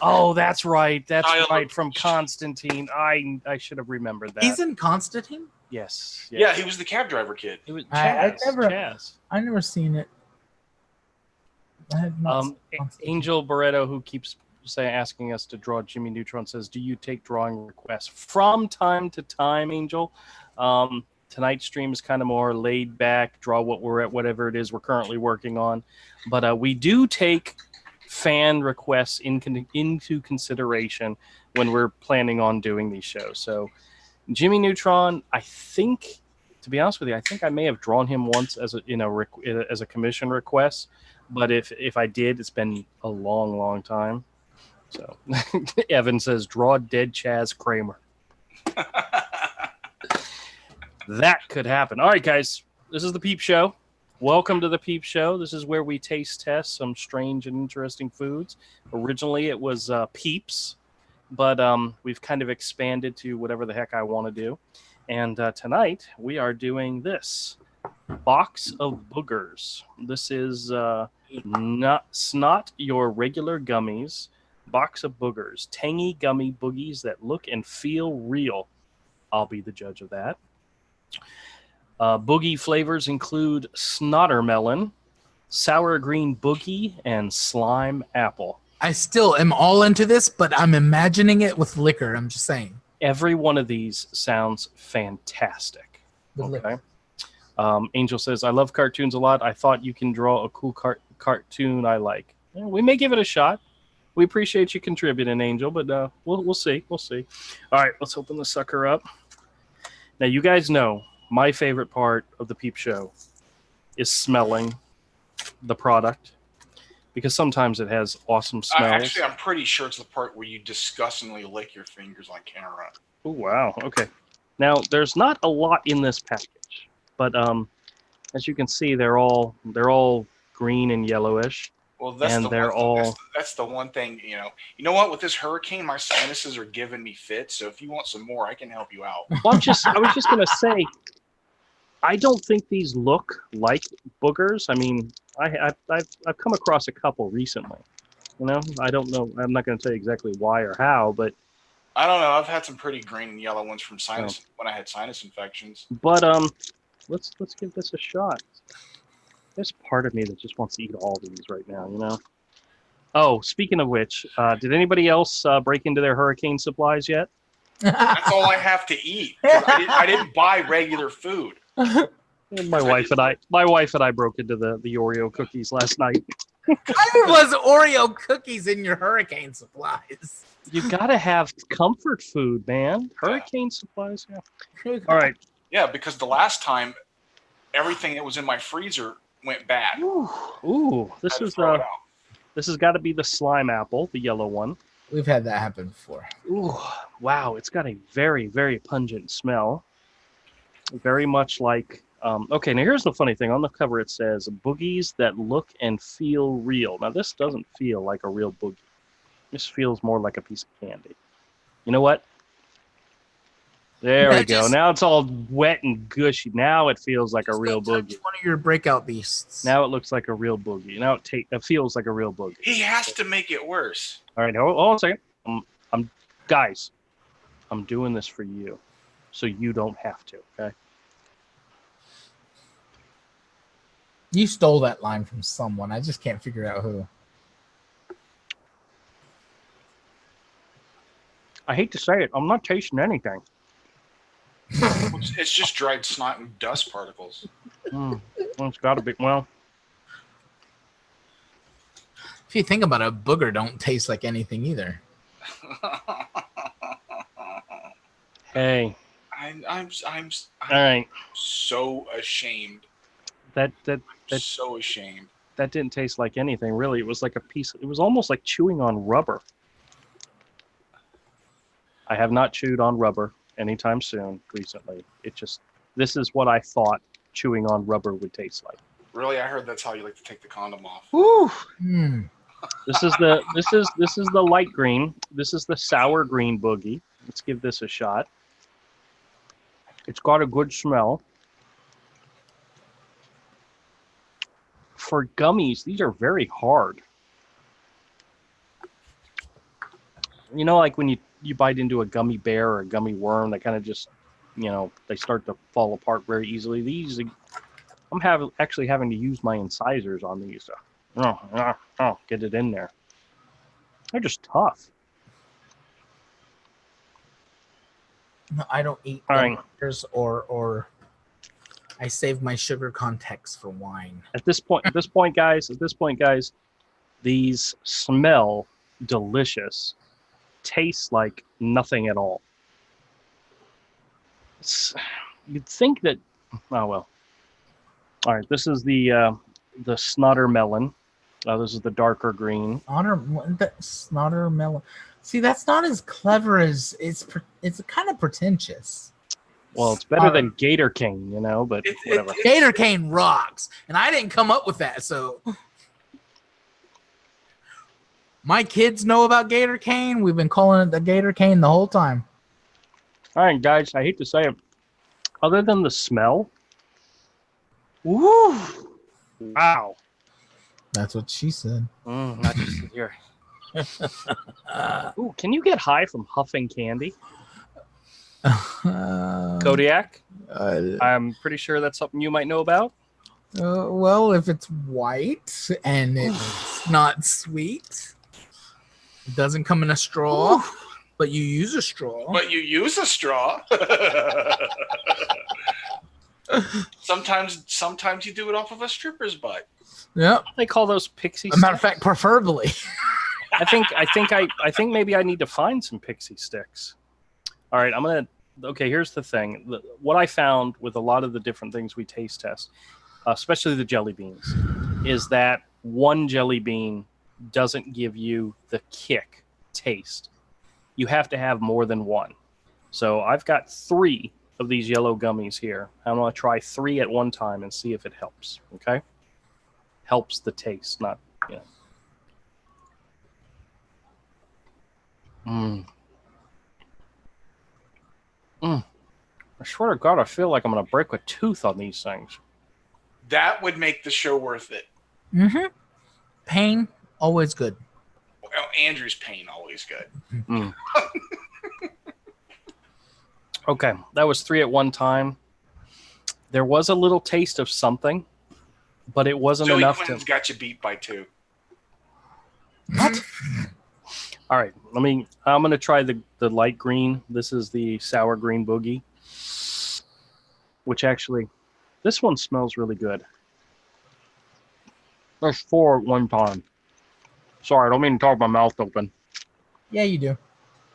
Oh, that's right. That's Shia right, from Constantine. I should have remembered that. He's in Constantine? Yes. Yeah, he was the cab driver kid. It was I've Chaz. never seen it. I have not seen Constantine. Angel Barreto, who keeps asking us to draw Jimmy Neutron, says, do you take drawing requests? From time to time, Angel. Tonight's stream is kind of more laid back, draw what we're at, whatever it is we're currently working on. But we do take fan requests into consideration when we're planning on doing these shows. So Jimmy Neutron, I think, to be honest with you, I think I may have drawn him once as a commission request. But if I did, it's been a long, long time. So Evan says, draw dead Chaz Kramer. That could happen. All right, guys, this is the Peep Show. Welcome to the Peep Show. This is where we taste test some strange and interesting foods. Originally, it was Peeps, but we've kind of expanded to whatever the heck I want to do. And tonight, we are doing this box of boogers. This is not your regular gummies. Box of boogers. Tangy gummy boogies that look and feel real. I'll be the judge of that. Boogie flavors include snottermelon, sour green boogie, and slime apple. I still am all into this, but I'm imagining it with liquor. I'm just saying. Every one of these sounds fantastic. Okay. Angel says, I love cartoons a lot. I thought you can draw a cool cartoon I like. Yeah, we may give it a shot. We appreciate you contributing, Angel, but we'll see. We'll see. All right, let's open the sucker up. Now, you guys know my favorite part of the Peep Show is smelling the product, because sometimes it has awesome smells. Actually, I'm pretty sure it's the part where you disgustingly lick your fingers on camera. Oh, wow. Okay. Now, there's not a lot in this package, but as you can see, they're all green and yellowish. Well, that's the one thing, you know. You know what? With this hurricane, my sinuses are giving me fits. So if you want some more, I can help you out. Well, I was just gonna say, I don't think these look like boogers. I mean, I've come across a couple recently. You know, I don't know. I'm not going to tell you exactly why or how, but I don't know. I've had some pretty green and yellow ones from sinus when I had sinus infections. But let's give this a shot. There's part of me that just wants to eat all these right now, you know? Oh, speaking of which, did anybody else break into their hurricane supplies yet? That's all I have to eat. I didn't buy regular food. My wife and I broke into the Oreo cookies last night. Why was Oreo cookies in your hurricane supplies? You gotta have comfort food, man. Hurricane supplies, yeah. All right. Yeah, because the last time, everything that was in my freezer went bad. Ooh, this Had to is throw it the out. this has got to be the slime apple, the yellow one. We've had that happen before. Ooh, wow, it's got a very, very pungent smell. Very much like, okay, now here's the funny thing. On the cover it says, boogies that look and feel real. Now this doesn't feel like a real boogie. This feels more like a piece of candy. You know what? There we go. Now it's all wet and gushy. Now it feels like a real boogie. One of your breakout beasts. Now it looks like a real boogie. Now it feels like a real boogie. He has to make it worse. All right, hold on a second. Guys, I'm doing this for you, so you don't have to. Okay. You stole that line from someone. I just can't figure out who. I hate to say it, I'm not tasting anything. It's just dried snot and dust particles. Well, it's got to be. Well, If you think about it, a booger don't taste like anything either. hey. I'm All right. so ashamed. That's So ashamed. That didn't taste like anything really. It was like a piece. It was almost like chewing on rubber. I have not chewed on rubber anytime soon recently. This is what I thought chewing on rubber would taste like. Really, I heard that's how you like to take the condom off. Woo! Mm. This is the light green. This is the sour green boogie. Let's give this a shot. It's got a good smell. For gummies, these are very hard. You know, like when you bite into a gummy bear or a gummy worm, they kind of just, they start to fall apart very easily. These, I'm actually having to use my incisors on these to get it in there. They're just tough. No, I don't eat bears or I save my sugar context for wine. At this point, guys, these smell delicious. Taste like nothing at all. You'd think that. Oh well. All right, this is the snotter melon. This is the darker green. Snotter melon. See, that's not as clever as it's kind of pretentious. Well, it's better than Gator Cane, but whatever. Gator Cane rocks, and I didn't come up with that, so. My kids know about Gator Cane. We've been calling it the Gator Cane the whole time. All right, guys, I hate to say it. Other than the smell, woo, wow. That's what she said. Not just here. Ooh, can you get high from huffing candy? Kodiak? I'm pretty sure that's something you might know about. Well, if it's white and it's not sweet. It doesn't come in a straw, but you use a straw. Sometimes you do it off of a stripper's butt. Yep. They call those pixie sticks. As a matter of fact, preferably. I think maybe I need to find some pixie sticks. All right, okay, here's the thing. What I found with a lot of the different things we taste test, especially the jelly beans, is that one jelly bean doesn't give you the kick taste. You have to have more than one. So I've got 3 of these yellow gummies here. I'm going to try 3 at one time and see if it helps. Okay? Helps the taste, not, I swear to God, I feel like I'm going to break a tooth on these things. That would make the show worth it. Mm-hmm. Pain, always good. Well, Andrew's pain, always good. Okay, that was 3 at one time. There was a little taste of something, but it wasn't Joey enough Quinn's got you beat by 2. What? All right, I'm going to try the light green. This is the sour green boogie, which actually, this one smells really good. There's 4 at one time. Sorry, I don't mean to talk my mouth open. Yeah, you do.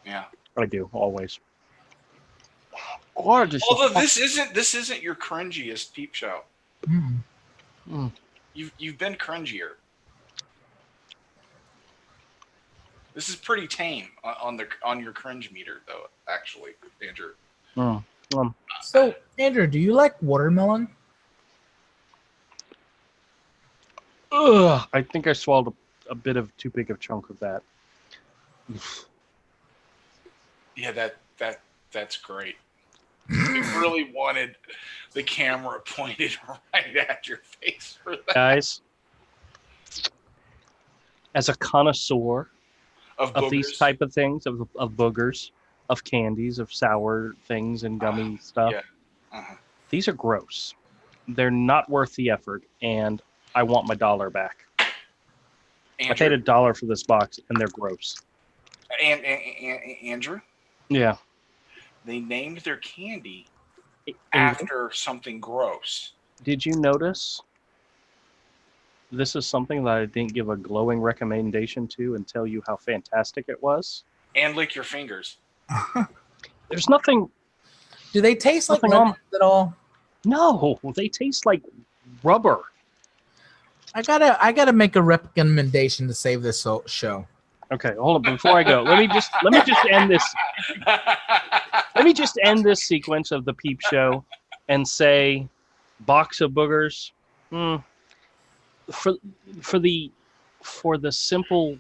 Yeah, I do always. God, although this isn't your cringiest peep show. Mm. You've been cringier. This is pretty tame on your cringe meter, though. Actually, Andrew. So, Andrew, do you like watermelon? Ugh, I think I swallowed a bit of too big of chunk of that. Yeah, that's great. You really wanted the camera pointed right at your face for that. Guys, as a connoisseur of these type of things, of boogers, of candies, of sour things and gummy stuff, Yeah. these are gross. They're not worth the effort, and I want my $1 back. Andrew, I paid $1 for this box, and they're gross. and Andrew, Yeah. they named their candy Andrew, after something gross. did you notice? This is something that I didn't give a glowing recommendation to and tell you how fantastic it was. And lick your fingers. There's nothing. Do they taste like Nothing lemons at all? No, they taste like rubber. I gotta make a recommendation to save this show. Okay, hold on. Before I go, let me just end this. Let me just end this sequence of the peep show and say, box of boogers. For the simple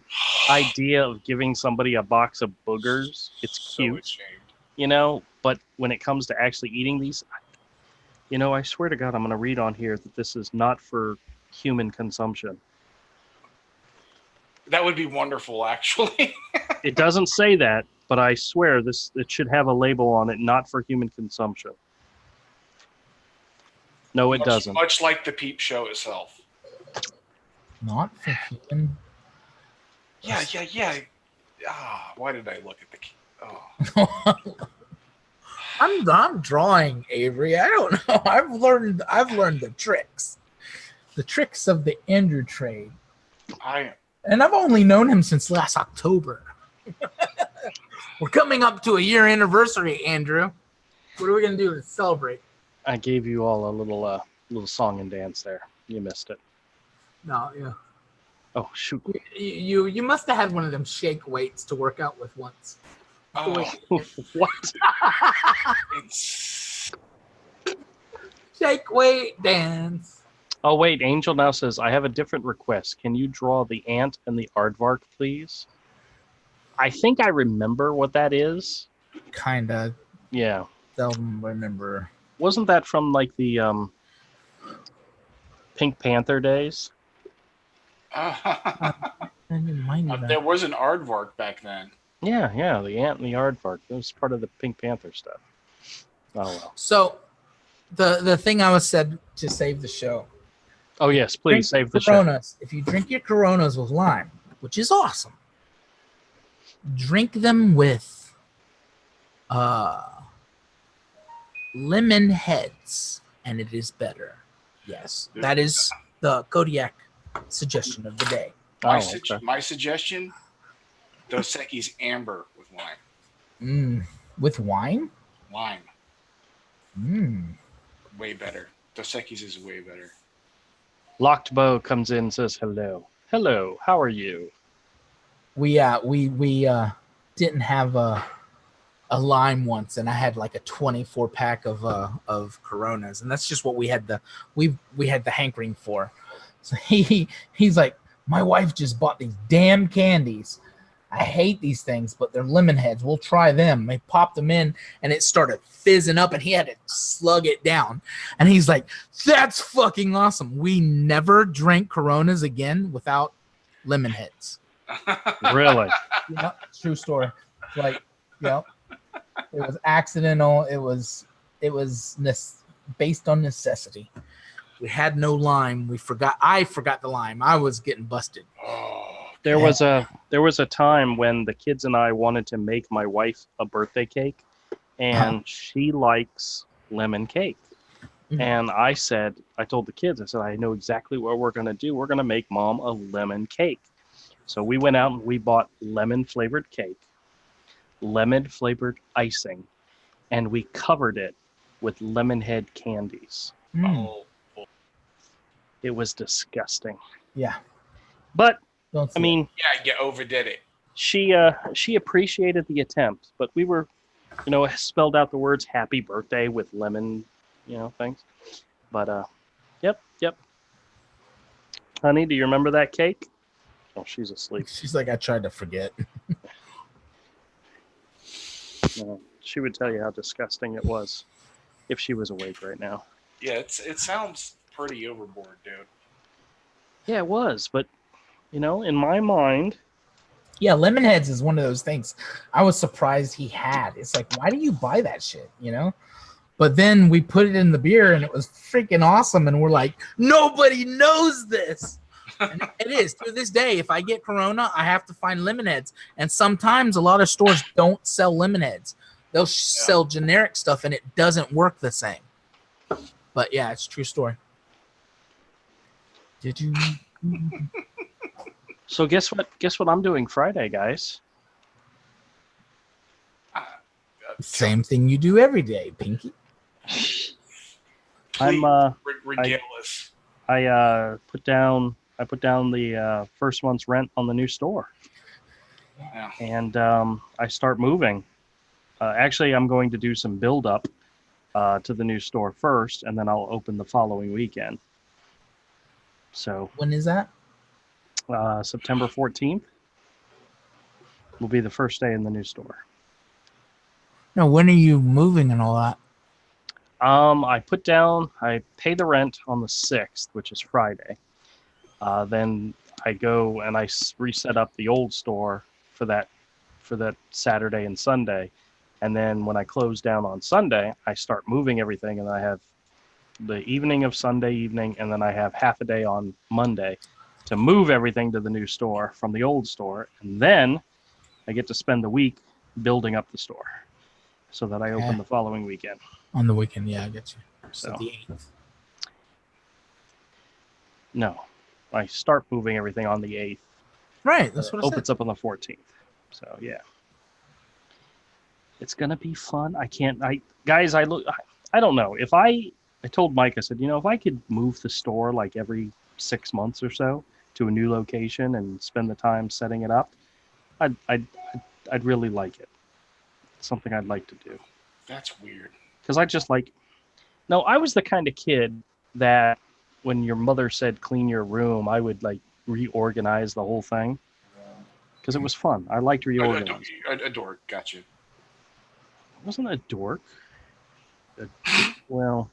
idea of giving somebody a box of boogers, it's cute, So But when it comes to actually eating these, I swear to God, I'm going to read on here that this is not for human consumption. that would be wonderful, actually. It doesn't say that, but I swear it should have a label on it, not for human consumption. No, it doesn't. Much like the peep show itself. Not for human. Yeah. Why did I look at the? Oh. I'm drawing, Avery. I don't know. I've learned the tricks of the Andrew trade, and I've only known him since last October. We're coming up to a year anniversary, Andrew. What are we gonna do to celebrate? I gave you all a little song and dance there. You missed it. No, yeah. Oh shoot! You must have had one of them shake weights to work out with once. Oh. What? Shake weight dance. Oh wait, Angel now says, I have a different request. Can you draw the ant and the aardvark, please? I think I remember what that is. Kinda. Yeah. Seldom remember. Wasn't that from like the Pink Panther days? There was an aardvark back then. Yeah, the ant and the aardvark. That was part of the Pink Panther stuff. Oh well. So, the thing I was said to save the show. Oh yes, please save the Coronas. If you drink your Coronas with lime, which is awesome, drink them with lemon heads, and it is better. Yes, that is the Kodiak suggestion of the day. My suggestion: Dos Equis Amber with lime. With wine? Lime. Way better. Dos Equis is way better. Locked Bow comes in and says hello. Hello, how are you? We didn't have a lime once, and I had like a 24 pack of Coronas, and that's just what we had the hankering for. So he's like, my wife just bought these damn candies. I hate these things, but they're lemon heads. We'll try them. They popped them in, and it started fizzing up, and he had to slug it down. And he's like, that's fucking awesome. We never drank Coronas again without lemon heads. Really? Yeah, true story. Like, yeah, it was accidental. It was based on necessity. We had no lime. I forgot the lime. I was getting busted. There was a time when the kids and I wanted to make my wife a birthday cake, and she likes lemon cake. And I told the kids, I said, I know exactly what we're going to do. We're going to make Mom a lemon cake. So we went out and we bought lemon-flavored cake, lemon-flavored icing, and we covered it with lemon head candies. It was disgusting. Yeah. But Don't I see mean, Yeah, you overdid it. she appreciated the attempt, but we were, spelled out the words "Happy Birthday" with lemon, things. But yep. Honey, do you remember that cake? Oh, she's asleep. it. She's like, I tried to forget. She would tell you how disgusting it was if she was awake right now. Yeah, it sounds pretty overboard, dude. Yeah, it was, but in my mind, Yeah, Lemonheads is one of those things I was surprised he had. It's like, why do you buy that shit? But then we put it in the beer and it was freaking awesome. And we're like, nobody knows this. And it is. To this day, if I get Corona, I have to find Lemonheads. And sometimes a lot of stores don't sell Lemonheads. They'll sell generic stuff and it doesn't work the same. But yeah, it's a true story. Did you? So guess what I'm doing Friday, guys? Same thing you do every day, Pinky. Please, I'm regale us. I put down the first month's rent on the new store, Yeah. and I start moving. Actually, I'm going to do some build up to the new store first, and then I'll open the following weekend. So When is that? September 14th will be the first day in the new store. No, when are you moving and all that? I pay the rent on the 6th, which is Friday. Then I go and I reset up the old store for that Saturday and Sunday. And then when I close down on Sunday, I start moving everything, and I have the evening of Sunday evening, and then I have half a day on Monday to move everything to the new store from the old store. And then I get to spend the week building up the store so that I open the following weekend. On the weekend, yeah, I get you. So the 8th. No, I start moving everything on the 8th. Right, that's what I said. Opens up on the 14th. So yeah, it's gonna be fun. I don't know if I told Mike, I said, if I could move the store like every 6 months or so to a new location and spend the time setting it up, I'd really like it. It's something I'd like to do. That's weird. Because I was the kind of kid that when your mother said clean your room, I would like reorganize the whole thing because it was fun. I liked reorganizing. A dork, gotcha. I wasn't a dork. Well,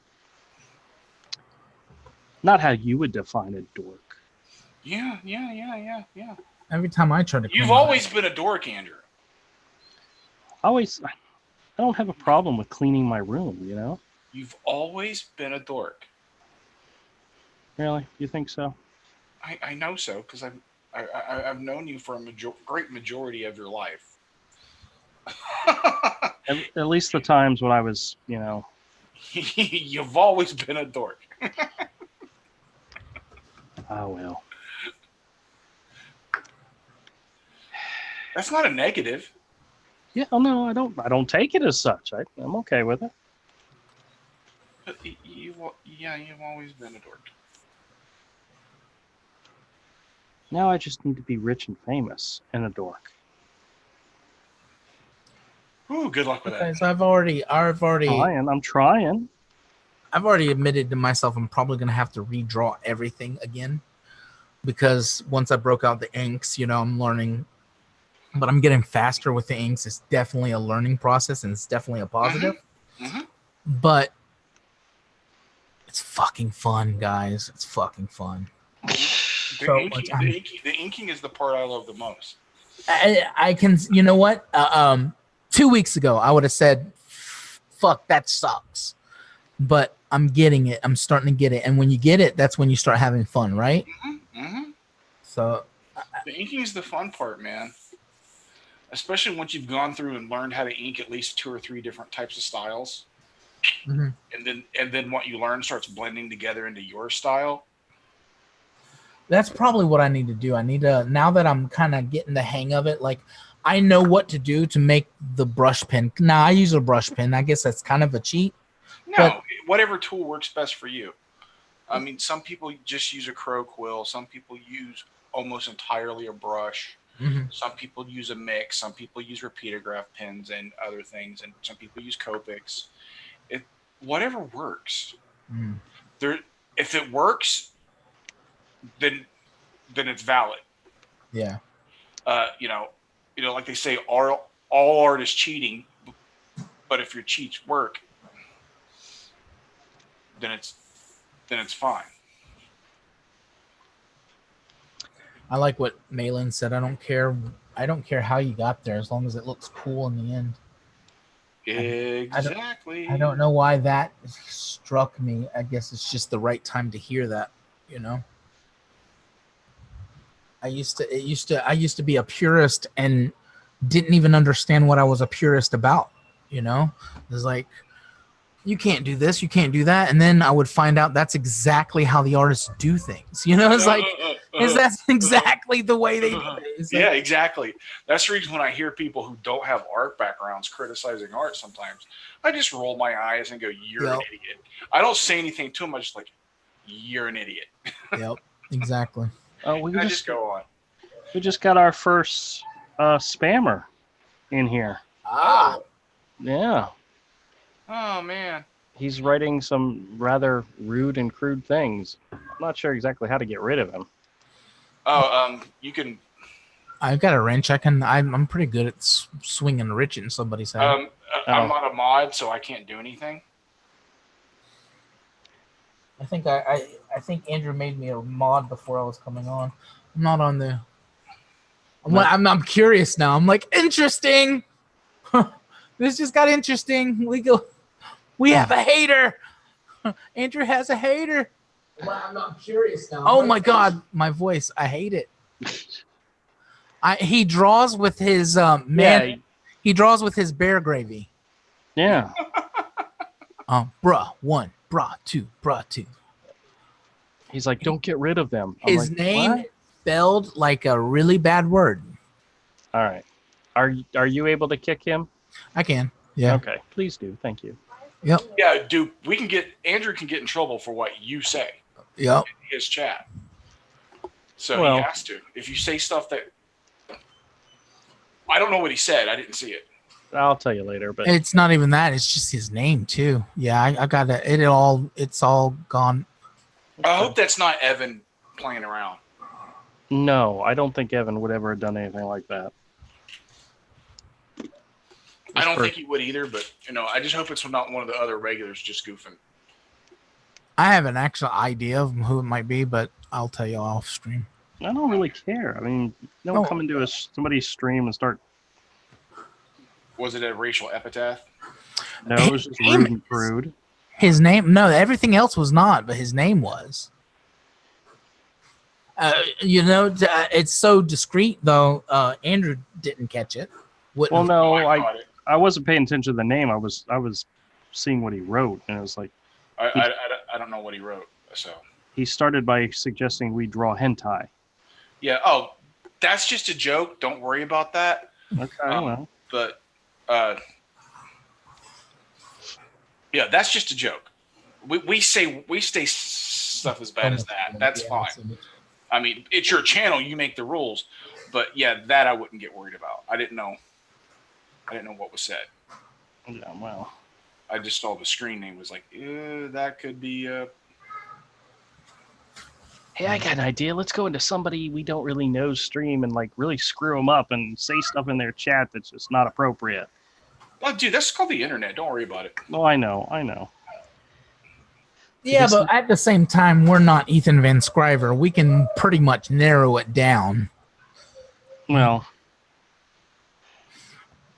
not how you would define a dork. Yeah. Every time I try to You've always been a dork, Andrew. I don't have a problem with cleaning my room, You've always been a dork. Really? You think so? I know so because I've known you for a great majority of your life. At least the times when I was, You've always been a dork. Oh well. That's not a negative. Yeah, no, I don't take it as such. I'm okay with it. But you've always been a dork. Now I just need to be rich and famous and a dork. Ooh, good luck with that. So I've already I'm trying. I've already admitted to myself I'm probably gonna have to redraw everything again because once I broke out the inks, I'm learning, but I'm getting faster with the inks. It's definitely a learning process and it's definitely a positive. Mm-hmm. But it's fucking fun, guys. It's fucking fun. The inking is the part I love the most. I can, you know what? 2 weeks ago, I would have said, fuck, that sucks. But I'm getting it. I'm starting to get it. And when you get it, that's when you start having fun, right? Mm-hmm. Mm-hmm. So the inking is the fun part, man. Especially once you've gone through and learned how to ink at least 2 or 3 different types of styles. Mm-hmm. And then what you learn starts blending together into your style. That's probably what I need to do. I need to, now that I'm kind of getting the hang of it, like I know what to do to make the brush pen. Now I use a brush pen. I guess that's kind of a cheat. No, whatever tool works best for you. I mean, some people just use a crow quill. Some people use almost entirely a brush. Mm-hmm. Some people use a mix. Some people use repeatograph pens and other things, and some people use Copics. It whatever works. Mm. There, if it works, then it's valid. Yeah. You know, like they say, all art is cheating, but if your cheats work, then it's fine. I like what Malin said. I don't care. I don't care how you got there, as long as it looks cool in the end. Exactly. I don't know why that struck me. I guess it's just the right time to hear that. You know. I used to be a purist and didn't even understand what I was a purist about. You know, it was like, you can't do this, you can't do that, and then I would find out that's exactly how the artists do things. You know, it's like, that's exactly the way they do it. Yeah, exactly. That's the reason when I hear people who don't have art backgrounds criticizing art sometimes, I just roll my eyes and go, "You're an idiot." I don't say anything to them. I just like, "You're an idiot." Yep, exactly. Oh, I just go on. We just got our first spammer in here. Ah, yeah. Oh man. He's writing some rather rude and crude things. I'm not sure exactly how to get rid of him. Oh, you can. I've got a wrench. I'm pretty good at swinging a wrench in somebody's head. I'm not a mod, so I can't do anything. I think Andrew made me a mod before I was coming on. I'm not on the. I'm curious now. I'm like, interesting. This just got interesting. We have a hater. Andrew has a hater. I'm curious now. Oh my god, my voice. I hate it. He draws with his man. Yeah. He draws with his bear gravy. Yeah. Bruh 1, bruh 2, bruh 2. He's like, don't get rid of them. His name spelled like a really bad word. All right. Are you able to kick him? I can. Yeah. Okay. Please do. Thank you. Yep. Yeah, dude. Andrew can get in trouble for what you say. Yep. In his chat. So he has to. If you say stuff that I don't know what he said, I didn't see it. I'll tell you later. But it's not even that. It's just his name too. Yeah, I got it. It's all gone. I hope that's not Evan playing around. No, I don't think Evan would ever have done anything like that. I don't think he would either, but I just hope it's not one of the other regulars just goofing. I have an actual idea of who it might be, but I'll tell you off stream. I don't really care. I mean, don't come into somebody's stream and start. Was it a racial epithet? No, it was just rude and crude. His name, no, everything else was not, but his name was. It's so discreet though. Andrew didn't catch it. Well, no, I wasn't paying attention to the name. I was seeing what he wrote, and it was like, I don't know what he wrote. So he started by suggesting we draw hentai. Yeah. Oh, that's just a joke. Don't worry about that. Okay. Well. But yeah, that's just a joke. We say stuff as bad as that. That's fine. I mean, it's your channel. You make the rules. But yeah, that I wouldn't get worried about. I didn't know what was said. Yeah, well. I just saw the screen name was like, that could be. Hey, I got an idea. Let's go into somebody we don't really know stream and like really screw them up and say stuff in their chat that's just not appropriate. Oh, dude, that's called the internet. Don't worry about it. Oh, I know. Yeah, but at the same time, we're not Ethan Van Scriver. We can pretty much narrow it down. Well,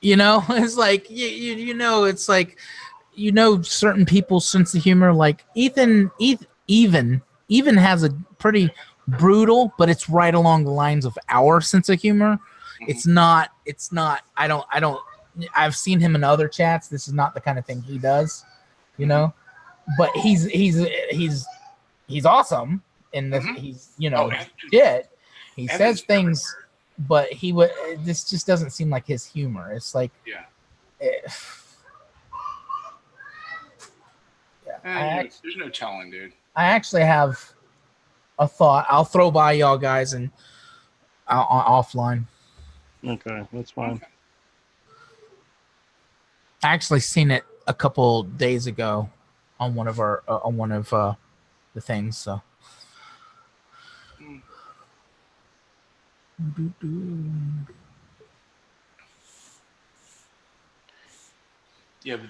it's like it's like certain people's sense of humor. Like even has a pretty brutal, but it's right along the lines of our sense of humor. It's not. I don't. I've seen him in other chats. This is not the kind of thing he does, But he's awesome in this. He's shit. He says things, but this just doesn't seem like his humor. It's like yeah. There's no telling, dude. I actually have a thought. I'll throw by y'all guys and offline. Okay, that's fine. Okay. I actually seen it a couple days ago on one of the things. So. Yeah, but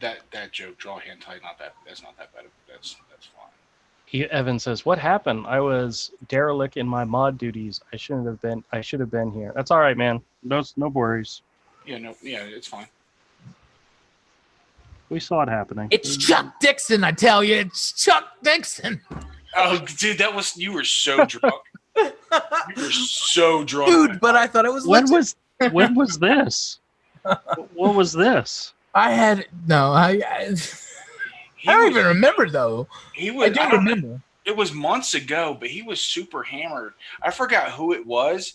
that joke, draw hand tie, that's not that bad. That's fine. Evan says, "What happened? I was derelict in my mod duties. I should have been here. That's all right, man. No worries. Yeah, it's fine. We saw it happening. It's Chuck Dixon, I tell you. It's Chuck Dixon. Oh, dude, you were so drunk. You were so drunk, dude. But I thought it was. When was this? What was this? I don't even remember though. I do remember. It was months ago, but he was super hammered. I forgot who it was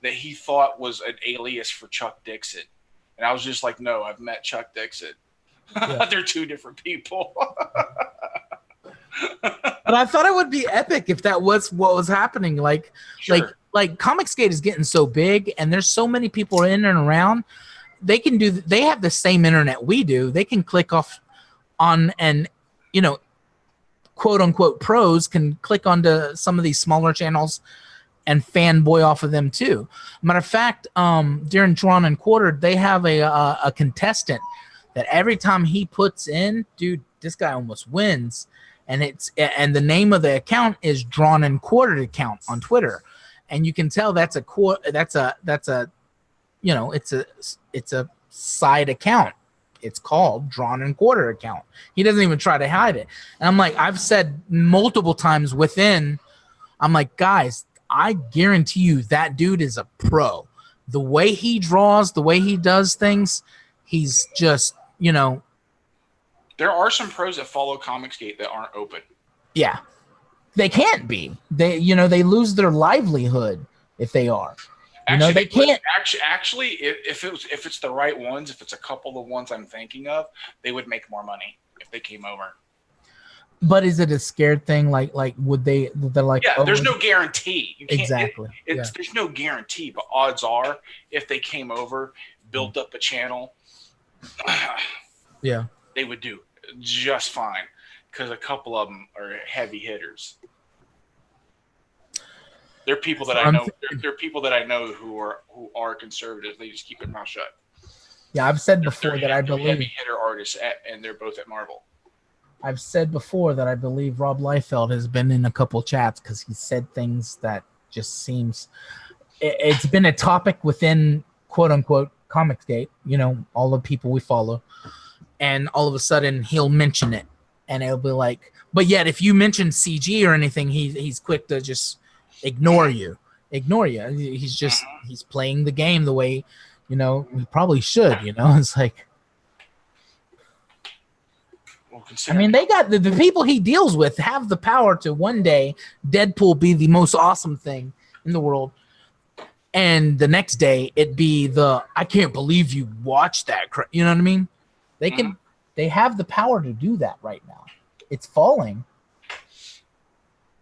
that he thought was an alias for Chuck Dixon. And I was just like, no, I've met Chuck Dixon. Yeah. They're two different people. But I thought it would be epic if that was what was happening. Like Comicsgate is getting so big and there's so many people in and around. They have the same internet we do. They can click off on and, quote unquote pros can click onto some of these smaller channels and fanboy off of them too. Matter of fact, during Drawn and Quartered, they have a contestant that every time he puts in, dude, this guy almost wins. And the name of the account is Drawn and Quartered account on Twitter. And you can tell it's a side account. It's called Drawn and Quarter account. He doesn't even try to hide it. And I'm like, I've said multiple times I'm like, guys, I guarantee you that dude is a pro. The way he draws, the way he does things, he's just, There are some pros that follow Comicsgate that aren't open. Yeah. They can't be. They lose their livelihood if they are. They can't. Actually, if it's the right ones, if it's a couple of the ones I'm thinking of, they would make more money if they came over. But is it a scared thing? Like would they? They're like, yeah. There's no guarantee. You can't, exactly. There's no guarantee, but odds are, if they came over, built up a channel, yeah, they would do just fine because a couple of them are heavy hitters. They're people that I know. They're people that I know who are conservative. They just keep their mouth shut. Yeah, I've said before that I believe heavy hitter artists, and they're both at Marvel. I've said before that I believe Rob Liefeld has been in a couple chats because he said things that just seems. It's been a topic within quote unquote Comicsgate. All the people we follow, and all of a sudden he'll mention it, and it'll be like, but yet if you mention CG or anything, he's quick to just. Ignore you. He's playing the game the way, he probably should, it's like, I mean, they got the people he deals with have the power to one day Deadpool be the most awesome thing in the world. And the next day it be I can't believe you watched that. You know what I mean? They have the power to do that right now. It's falling.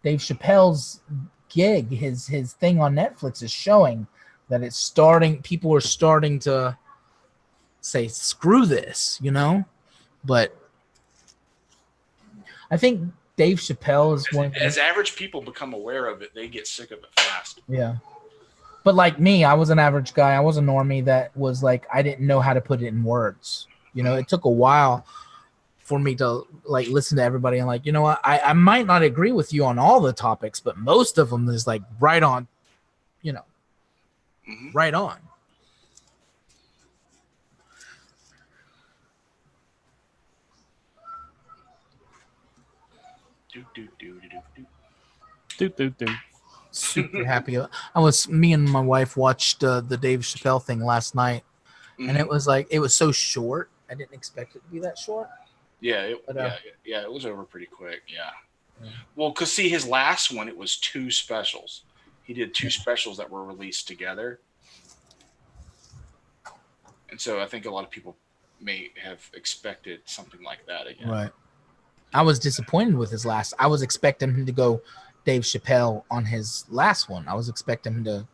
Dave Chappelle's gig, his thing on Netflix is showing that it's starting. People are starting to say, "Screw this," But I think Dave Chappelle is as average people become aware of it, they get sick of it fast. Yeah, but like me, I was an average guy. I was a normie that was like, I didn't know how to put it in words. It took a while for me to like listen to everybody and like, what, I might not agree with you on all the topics, but most of them is like right on, right on. Super happy. Me and my wife watched the Dave Chappelle thing last night, and it was so short. I didn't expect it to be that short. Yeah, it was over pretty quick. Yeah. Well, because his last one, it was 2 specials. He did 2 specials that were released together, and so I think a lot of people may have expected something like that again. Right. I was disappointed with his last. I was expecting him to go Dave Chappelle on his last one. I was expecting him to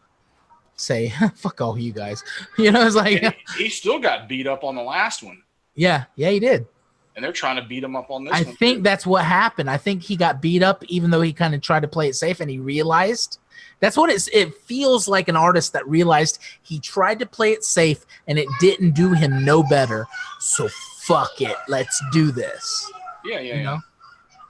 say, fuck all you guys. You know, it's like he still got beat up on the last one. Yeah, he did. And they're trying to beat him up on this I one. think that's what happened. I think he got beat up even though he kind of tried to play it safe, and he realized that's what it feels like, an artist that realized he tried to play it safe and it didn't do him no better. So fuck it. Let's do this. Yeah. You know?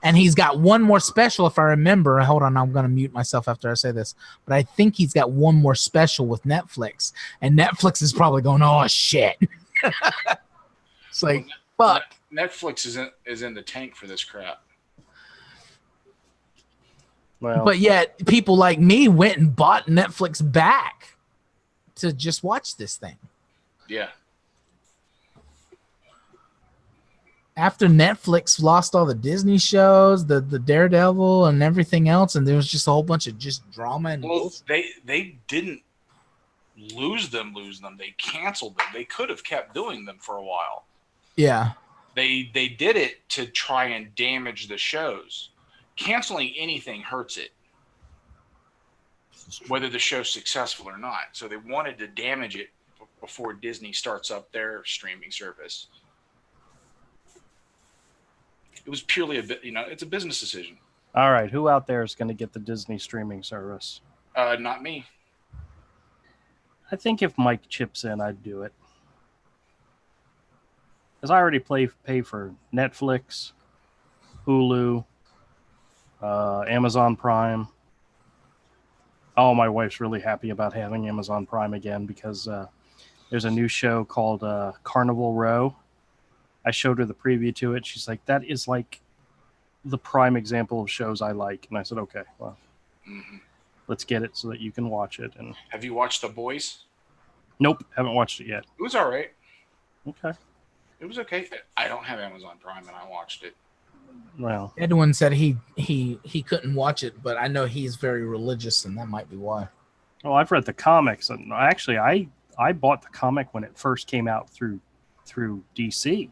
And he's got one more special, if I remember. Hold on, I'm going to mute myself after I say this. But I think he's got one more special with Netflix. And Netflix is probably going, oh, shit. It's like, fuck. Netflix is in the tank for this crap. Well, but yet, people like me went and bought Netflix back to just watch this thing. Yeah. After Netflix lost all the Disney shows, the Daredevil and everything else, and there was just a whole bunch of just drama and bullshit. They didn't lose them. They canceled them. They could have kept doing them for a while. Yeah. They did it to try and damage the shows. Canceling anything hurts it, whether the show's successful or not. So they wanted to damage it before Disney starts up their streaming service. It was purely it's a business decision. All right, who out there is going to get the Disney streaming service? Not me. I think if Mike chips in, I'd do it. Because I already pay for Netflix, Hulu, Amazon Prime. Oh, my wife's really happy about having Amazon Prime again because there's a new show called Carnival Row. I showed her the preview to it. She's like, that is like the prime example of shows I like. And I said, okay, well, let's get it so that you can watch it. And have you watched The Boys? Nope, haven't watched it yet. It was all right. Okay. It was okay. I don't have Amazon Prime, and I watched it. Well, Edwin said he couldn't watch it, but I know he's very religious, and that might be why. Oh, I've read the comics, and actually, I bought the comic when it first came out through DC.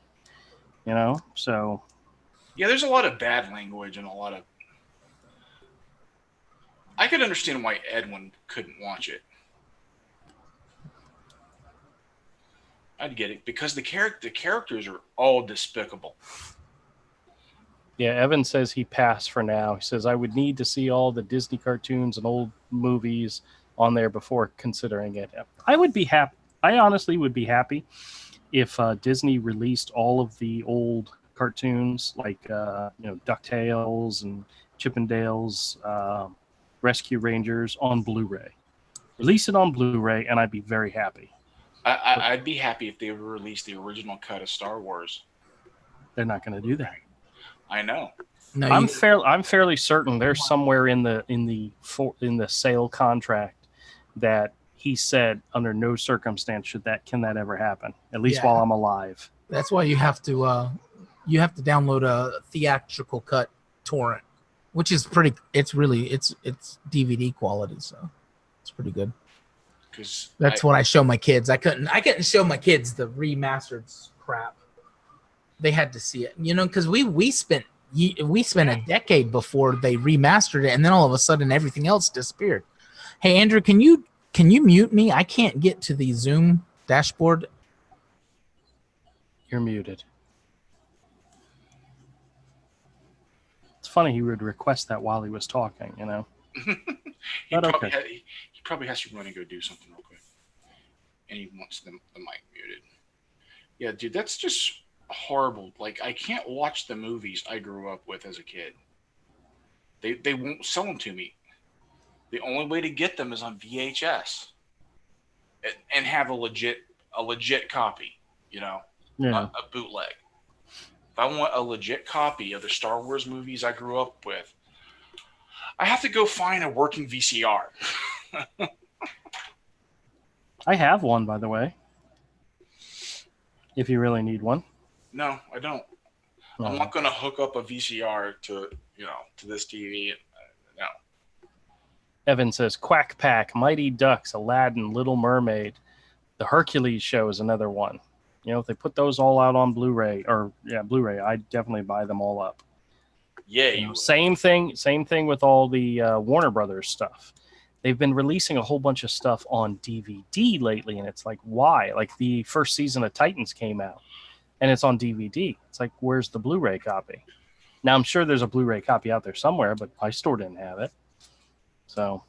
You know, so yeah, there's a lot of bad language and a lot of. I could understand why Edwin couldn't watch it. I'd get it because the characters are all despicable. Yeah, Evan says he passed for now. He says I would need to see all the Disney cartoons and old movies on there before considering it. I would be happy. I honestly would be happy if Disney released all of the old cartoons like DuckTales and Chippendales, Rescue Rangers on Blu-ray. Release it on Blu-ray, and I'd be very happy. I'd be happy if they would release the original cut of Star Wars. They're not going to do that. I know. No, I'm fairly certain there's somewhere in the sale contract that he said under no circumstance can that ever happen, at least while I'm alive. That's why you have to download a theatrical cut torrent, which is pretty. It's DVD quality, so it's pretty good. That's what I show my kids. I couldn't show my kids the remastered crap. They had to see it, because we spent a decade before they remastered it, and then all of a sudden everything else disappeared. Hey, Andrew, can you mute me? I can't get to the Zoom dashboard. You're muted. It's funny he would request that while he was talking, He probably has to run and go do something real quick. And he wants the mic muted. Yeah, dude, that's just horrible. Like, I can't watch the movies I grew up with as a kid. They won't sell them to me. The only way to get them is on VHS and have a legit copy, not a bootleg. If I want a legit copy of the Star Wars movies I grew up with, I have to go find a working VCR. I have one, by the way. If you really need one. No, I don't. No. I'm not going to hook up a VCR to this TV. No. Evan says, Quack Pack, Mighty Ducks, Aladdin, Little Mermaid. The Hercules show is another one. If they put those all out on Blu-ray, Blu-ray, I'd definitely buy them all up. Yeah, You you know, would. same thing with all the Warner Brothers stuff. They've been releasing a whole bunch of stuff on DVD lately, and it's like, why? Like the first season of Titans came out, and it's on DVD. It's like, where's the Blu-ray copy? Now I'm sure there's a Blu-ray copy out there somewhere, but my store didn't have it. So,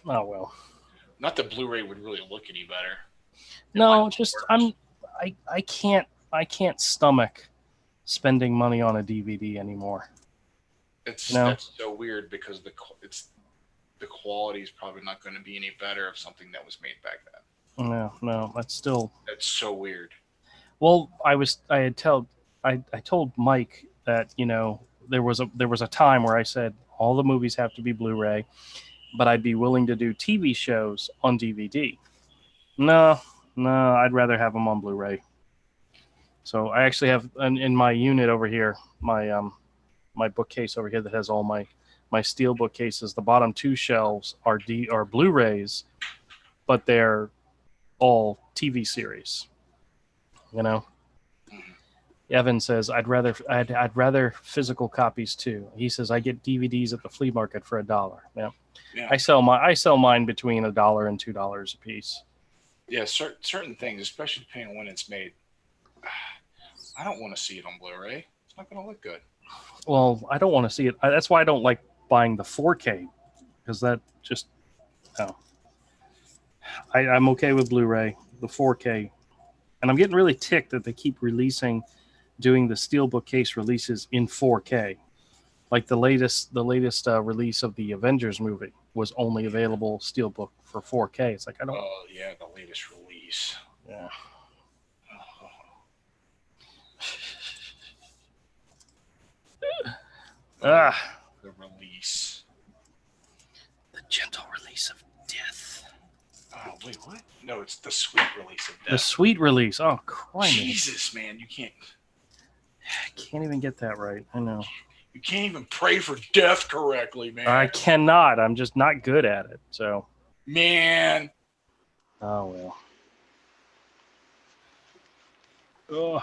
oh well. Not that Blu-ray would really look any better. No, just I can't stomach spending money on a DVD anymore. That's so weird because the quality is probably not going to be any better of something that was made back then. No, that's so weird. Well, I told Mike that, you know, there was a time where I said all the movies have to be Blu-ray, but I'd be willing to do TV shows on DVD. No, I'd rather have them on Blu-ray. So I actually have in my unit over here, my bookcase over here that has all my steel bookcases. The bottom two shelves are Blu-rays, but they're all TV series. You know, Evan says I'd rather physical copies too. He says I get DVDs at the flea market for $1. Yeah. I sell mine between $1 and $2 a piece. Yeah, certain things, especially depending on when it's made. I don't want to see it on Blu-ray. It's not going to look good. Well, I don't want to see it. That's why I don't like buying the 4K, because that just no. I'm okay with Blu-ray, the 4K, and I'm getting really ticked that they keep doing the steelbook case releases in 4K. Like the latest release of the Avengers movie was only available steelbook for 4K. It's like I don't. Oh yeah, the latest release. Yeah. The release. The gentle release of death. Oh wait, what? No, it's the sweet release of death. The sweet release. Oh, crying. Jesus, man, you can't. I can't even get that right. I know. You can't even pray for death correctly, man. I cannot. I'm just not good at it. So. Man. Oh well. Oh.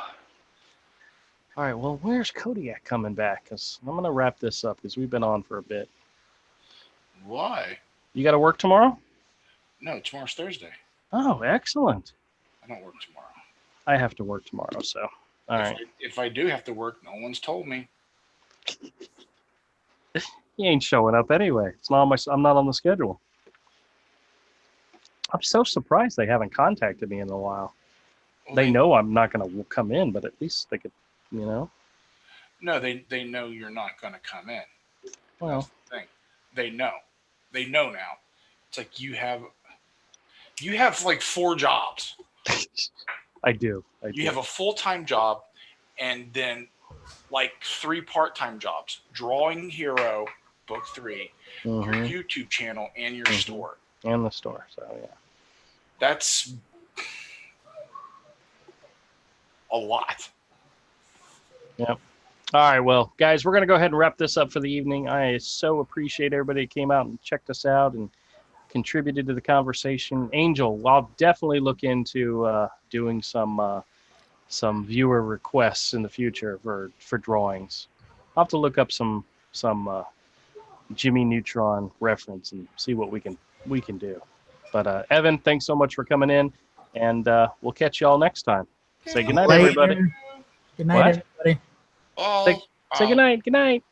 All right. Well, where's Kodiak coming back? Because I'm gonna wrap this up because we've been on for a bit. Why? You got to work tomorrow? No, tomorrow's Thursday. Oh, excellent. I don't work tomorrow. I have to work tomorrow, so all right. If I do have to work, no one's told me. He ain't showing up anyway. It's not on I'm not on the schedule. I'm so surprised they haven't contacted me in a while. Well, they know I'm not going to come in, but at least they could, you know. No, they know you're not going to come in. Well, that's the thing. They know now. It's like you have like 4 jobs. I do. You have a full-time job and then like 3 part-time jobs. Drawing Hero, book 3, your YouTube channel, and your store. And the store, so yeah. That's a lot. Yep. All right, well, guys, we're going to go ahead and wrap this up for the evening. I so appreciate everybody that came out and checked us out and contributed to the conversation. Angel, I'll definitely look into doing some viewer requests in the future for drawings. I'll have to look up some Jimmy Neutron reference and see what we can do. But Evan, thanks so much for coming in, and we'll catch you all next time. Say goodnight, everybody. Good night, everybody. Say goodnight. Good night.